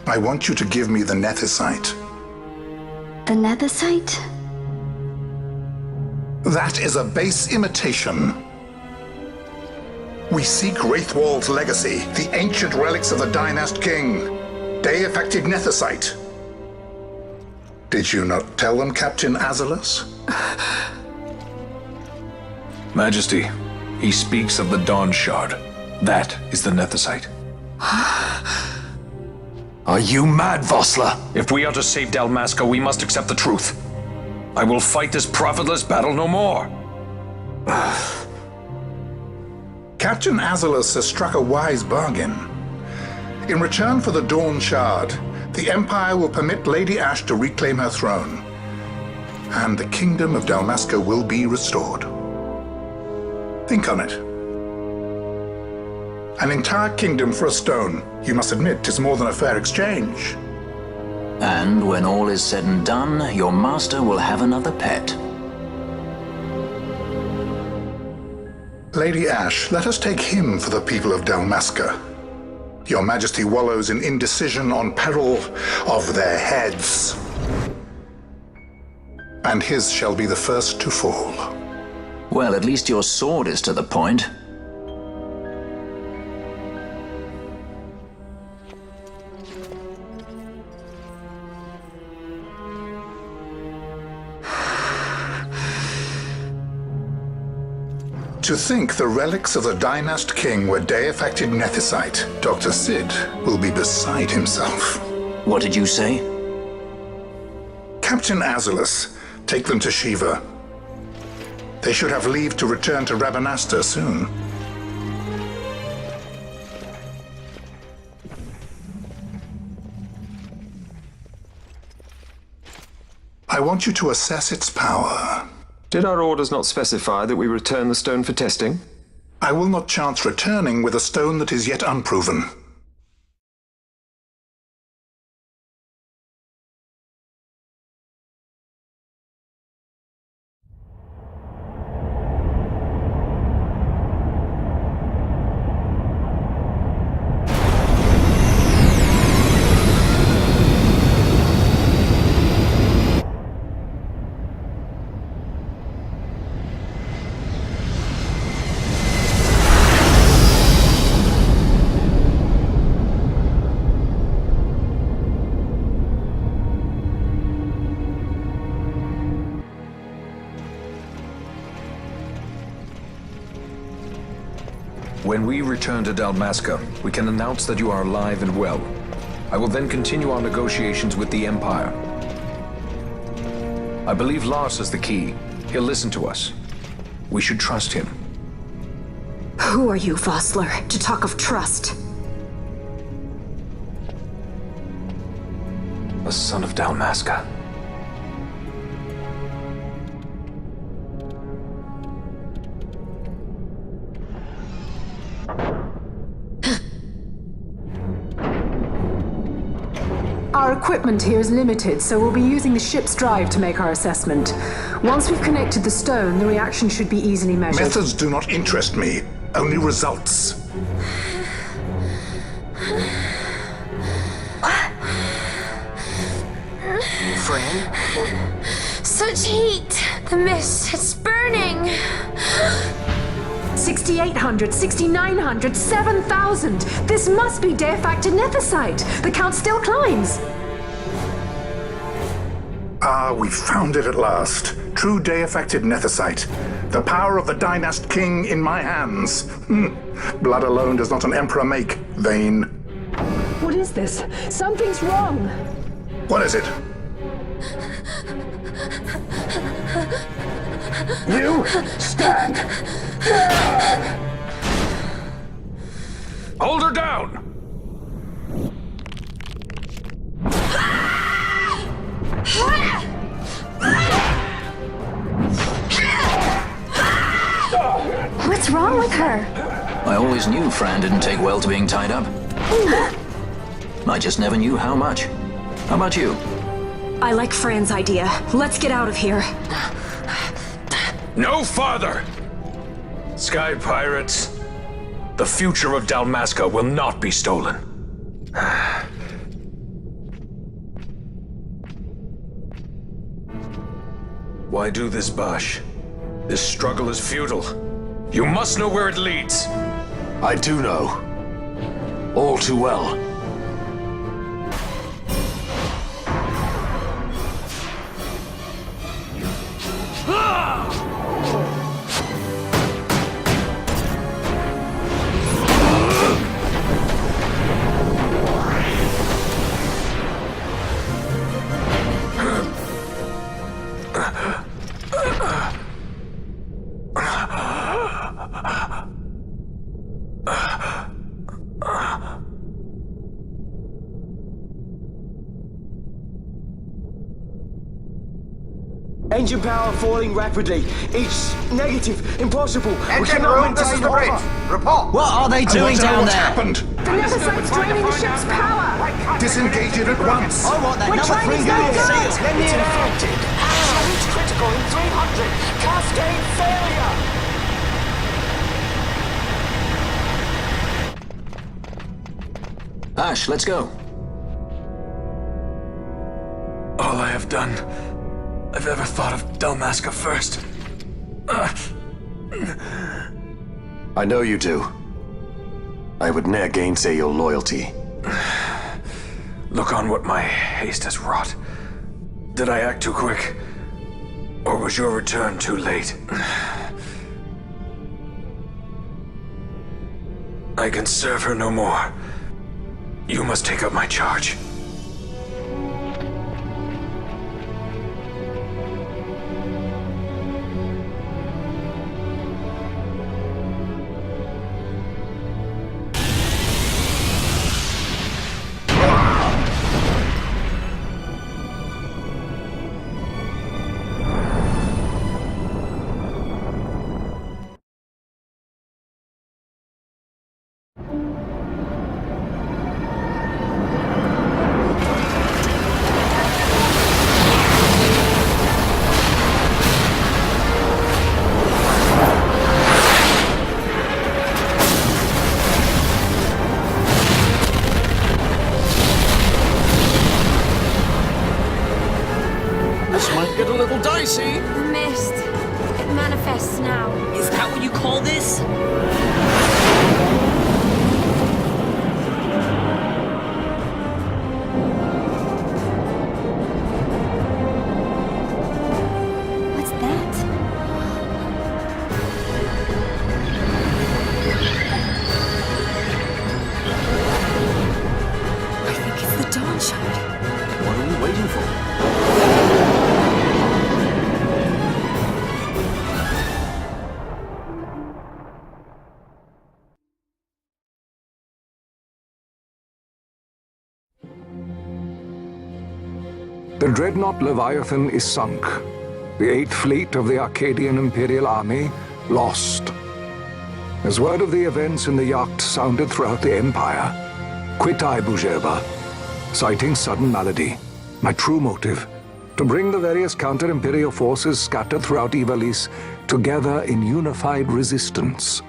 I want you to give me the Nethicite. The Nethicite? That is a base imitation. We seek Wraithwall's legacy, the ancient relics of the Dynast king. Day-affected Nethicite. Did you not tell them, Captain Azalus? Majesty, he speaks of the Dawn Shard. That is the Nethicite. Are you mad, Vossler? If we are to save Dalmasca, we must accept the truth. I will fight this profitless battle no more. Captain Azalus has struck a wise bargain. In return for the Dawn Shard, the Empire will permit Lady Ash to reclaim her throne, and the Kingdom of Dalmasca will be restored. Think on it. An entire kingdom for a stone. You must admit, 'tis more than a fair exchange. And when all is said and done, your master will have another pet. Lady Ash, let us take him for the people of Dalmasca. Your Majesty wallows in indecision on peril of their heads. And his shall be the first to fall. Well, at least your sword is to the point. To think the relics of the Dynast king were deifacted nethicite, Dr. Sid will be beside himself. What did you say? Captain Azulus, take them to Shiva. They should have leave to return to Rabanastre soon. I want you to assess its power. Did our orders not specify that we return the stone for testing? I will not chance returning with a stone that is yet unproven. When we return to Dalmasca, we can announce that you are alive and well. I will then continue our negotiations with the Empire. I believe Lars is the key. He'll listen to us. We should trust him. Who are you, Vossler, to talk of trust? A son of Dalmasca. Our equipment here is limited, so we'll be using the ship's drive to make our assessment. Once we've connected the stone, the reaction should be easily measured. Methods do not interest me, only results. Fran? Such heat! The mist, it's burning! 6,800, 6,900, 7,000! This must be deifacted nethicite! The count still climbs! Ah, we found it at last. True deifacted nethicite. The power of the Dynast king in my hands. Blood alone does not an emperor make, Vayne. What is this? Something's wrong! What is it? You stand! Hold her down! What's wrong with her? I always knew Fran didn't take well to being tied up. I just never knew how much. How about you? I like Fran's idea. Let's get out of here. No farther! Sky Pirates, the future of Dalmasca will not be stolen. Why do this, Bash? This struggle is futile. You must know where it leads. I do know. All too well. Engine power falling rapidly. It's negative. Impossible. Engine room, this is the bridge. Report. What are they doing down What's there? happened? The Nephesite's draining the ship's power! Disengage it at once. I want that We're number trying 3 to unit go seal. good. Let me infected. It's critical in 300. Cascade failure. Ash, let's go. All I have done, I've ever thought of Dalmasca first. I know you do. I would ne'er gainsay your loyalty. Look on what my haste has wrought. Did I act too quick? Or was your return too late? I can serve her no more. You must take up my charge. Get a little dicey. The mist. It manifests now. Is that what you call this? What's that? I think it's the dawn shard. What are we waiting for? The dreadnought Leviathan is sunk. The 8th Fleet of the Arcadian Imperial Army lost. As word of the events in the yacht sounded throughout the Empire, quit I Bujerba, citing sudden malady. My true motive, to bring the various counter-imperial forces scattered throughout Ivalice together in unified resistance.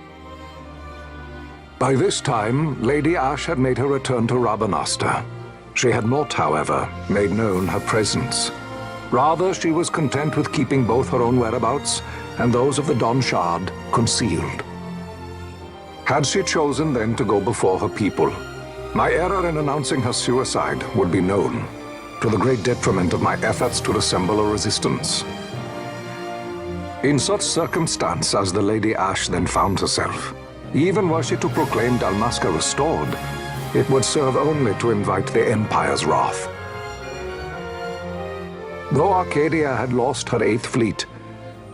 By this time, Lady Ash had made her return to Rabanasta. She had not, however, made known her presence. Rather, she was content with keeping both her own whereabouts and those of the Don Shard concealed. Had she chosen then to go before her people, my error in announcing her suicide would be known, to the great detriment of my efforts to assemble a resistance. In such circumstance as the Lady Ash then found herself, even were she to proclaim Dalmasca restored, it would serve only to invite the Empire's wrath. Though Arcadia had lost her 8th Fleet,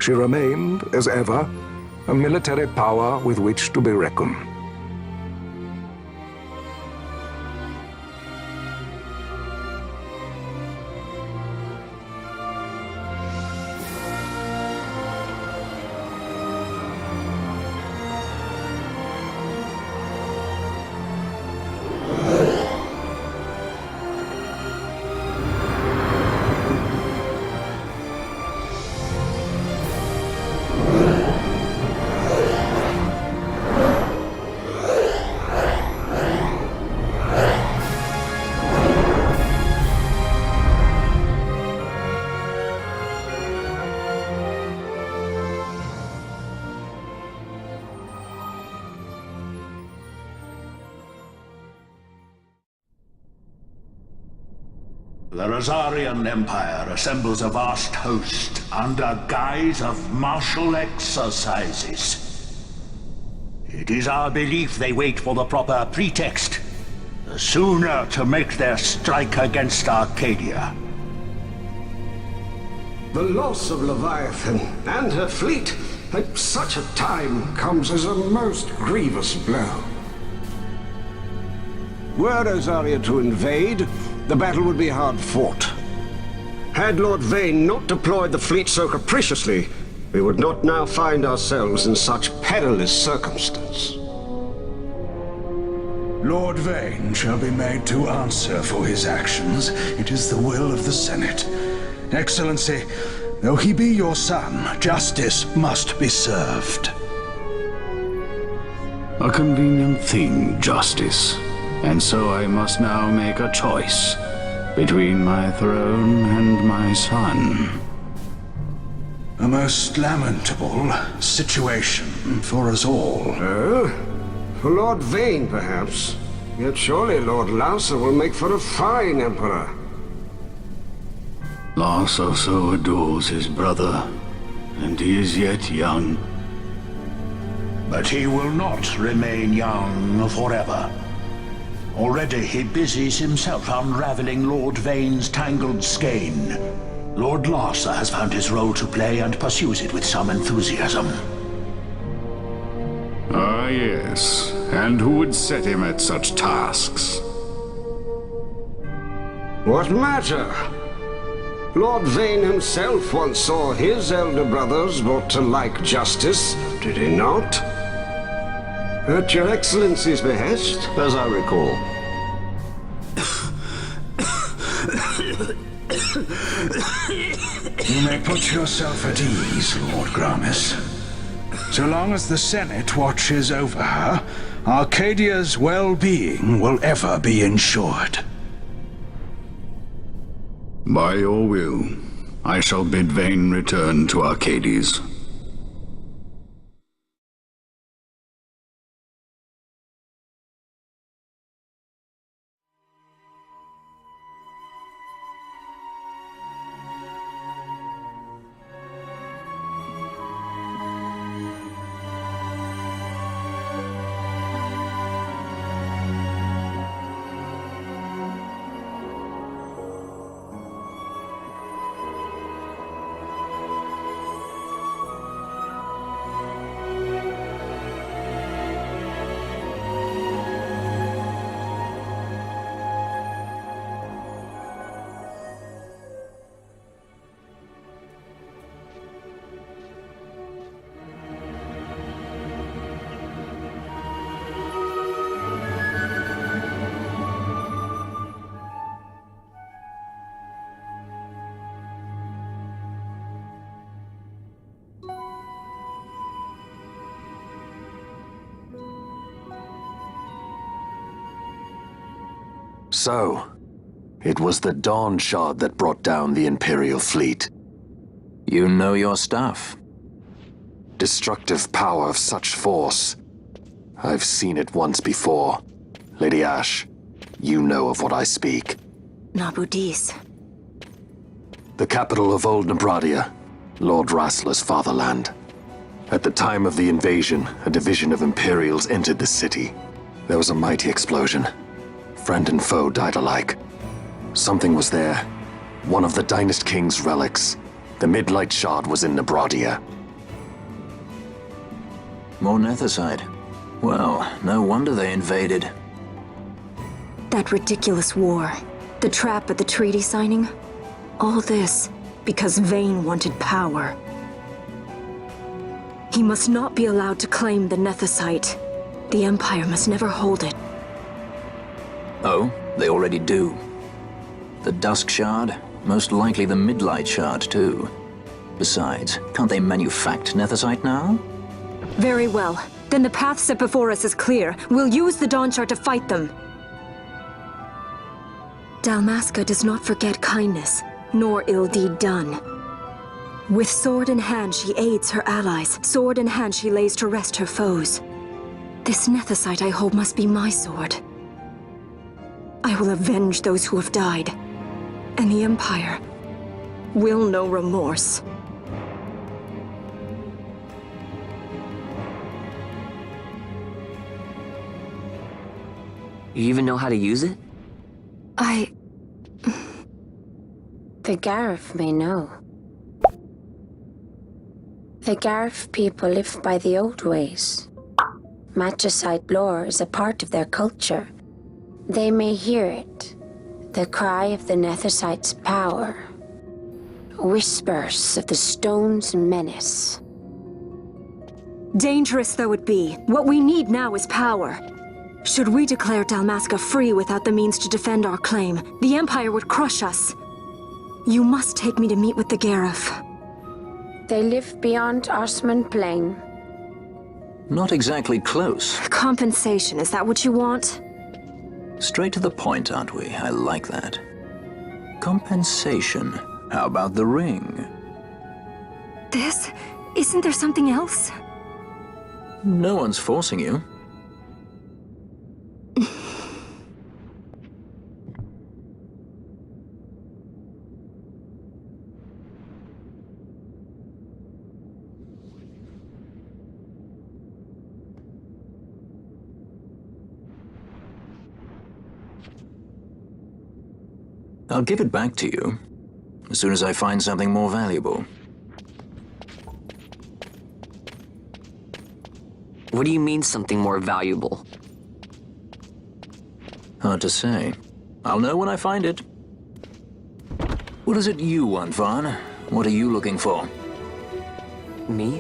she remained, as ever, a military power with which to be reckoned. The Rosarian Empire assembles a vast host under guise of martial exercises. It is our belief they wait for the proper pretext, the sooner to make their strike against Arcadia. The loss of Leviathan and her fleet at such a time comes as a most grievous blow. Were Rosaria to invade, the battle would be hard fought. Had Lord Vane not deployed the fleet so capriciously, we would not now find ourselves in such perilous circumstance. Lord Vane shall be made to answer for his actions. It is the will of the Senate. Excellency, though he be your son, justice must be served. A convenient thing, justice. And so I must now make a choice between my throne and my son. A most lamentable situation for us all. For Lord Vane, perhaps. Yet surely Lord Larsa will make for a fine emperor. Larsa so adores his brother, and he is yet young. But he will not remain young forever. Already he busies himself unraveling Lord Vane's tangled skein. Lord Larsa has found his role to play and pursues it with some enthusiasm. Ah, yes. And who would set him at such tasks? What matter? Lord Vane himself once saw his elder brothers brought to like justice, did he not? At your Excellency's behest, as I recall. You may put yourself at ease, Lord Gramis. So long as the Senate watches over her, Arcadia's well-being will ever be ensured. By your will, I shall bid Vane return to Arcades. So, it was the Dawn Shard that brought down the Imperial fleet. You know your stuff. Destructive power of such force. I've seen it once before. Lady Ash, you know of what I speak. Nabudis. The capital of Old Nebradia, Lord Rassler's fatherland. At the time of the invasion, a division of Imperials entered the city. There was a mighty explosion. Friend and foe died alike. Something was there. One of the Dynast King's relics. The Midlight Shard was in Nebradia. More Nethicite. Well, no wonder they invaded. That ridiculous war. The trap at the treaty signing. All this because Vane wanted power. He must not be allowed to claim the Nethicite. The Empire must never hold it. Oh, they already do. The Dusk Shard, most likely the Midlight Shard too. Besides, can't they manufacture Nethicite now? Very well. Then the path set before us is clear. We'll use the Dawn Shard to fight them. Dalmasca does not forget kindness, nor ill deed done. With sword in hand, she aids her allies. Sword in hand, she lays to rest her foes. This Nethicite I hold must be my sword. I will avenge those who have died, and the Empire will know remorse. You even know how to use it? The Garif may know. The Garif people live by the old ways. Magicite lore is a part of their culture. They may hear it, the cry of the Nethicite's power. Whispers of the stone's menace. Dangerous though it be, what we need now is power. Should we declare Dalmasca free without the means to defend our claim, the Empire would crush us. You must take me to meet with the Gareth. They live beyond Osman Plain. Not exactly close. Compensation, is that what you want? Straight to the point, aren't we? I like that. Compensation. How about the ring? This? Isn't there something else? No one's forcing you. I'll give it back to you as soon as I find something more valuable. What do you mean something more valuable? Hard to say. I'll know when I find it. What is it you want, Vaughn? What are you looking for? Me?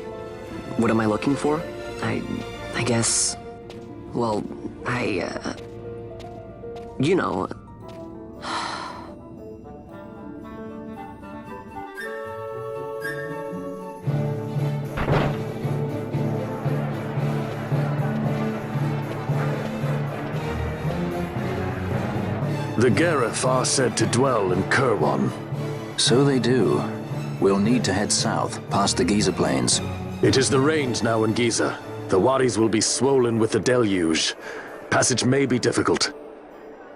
What am I looking for? I guess... Well, you know... The Gareth are said to dwell in Kirwan. So they do. We'll need to head south, past the Giza Plains. It is the rains now in Giza. The wadis will be swollen with the deluge. Passage may be difficult.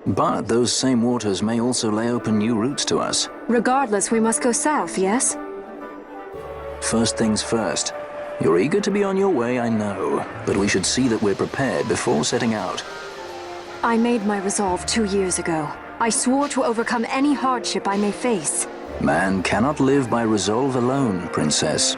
But those same waters may also lay open new routes to us. Regardless, we must go south, yes? First things first. You're eager to be on your way, I know. But we should see that we're prepared before setting out. I made my resolve 2 years ago. I swore to overcome any hardship I may face. Man cannot live by resolve alone, Princess.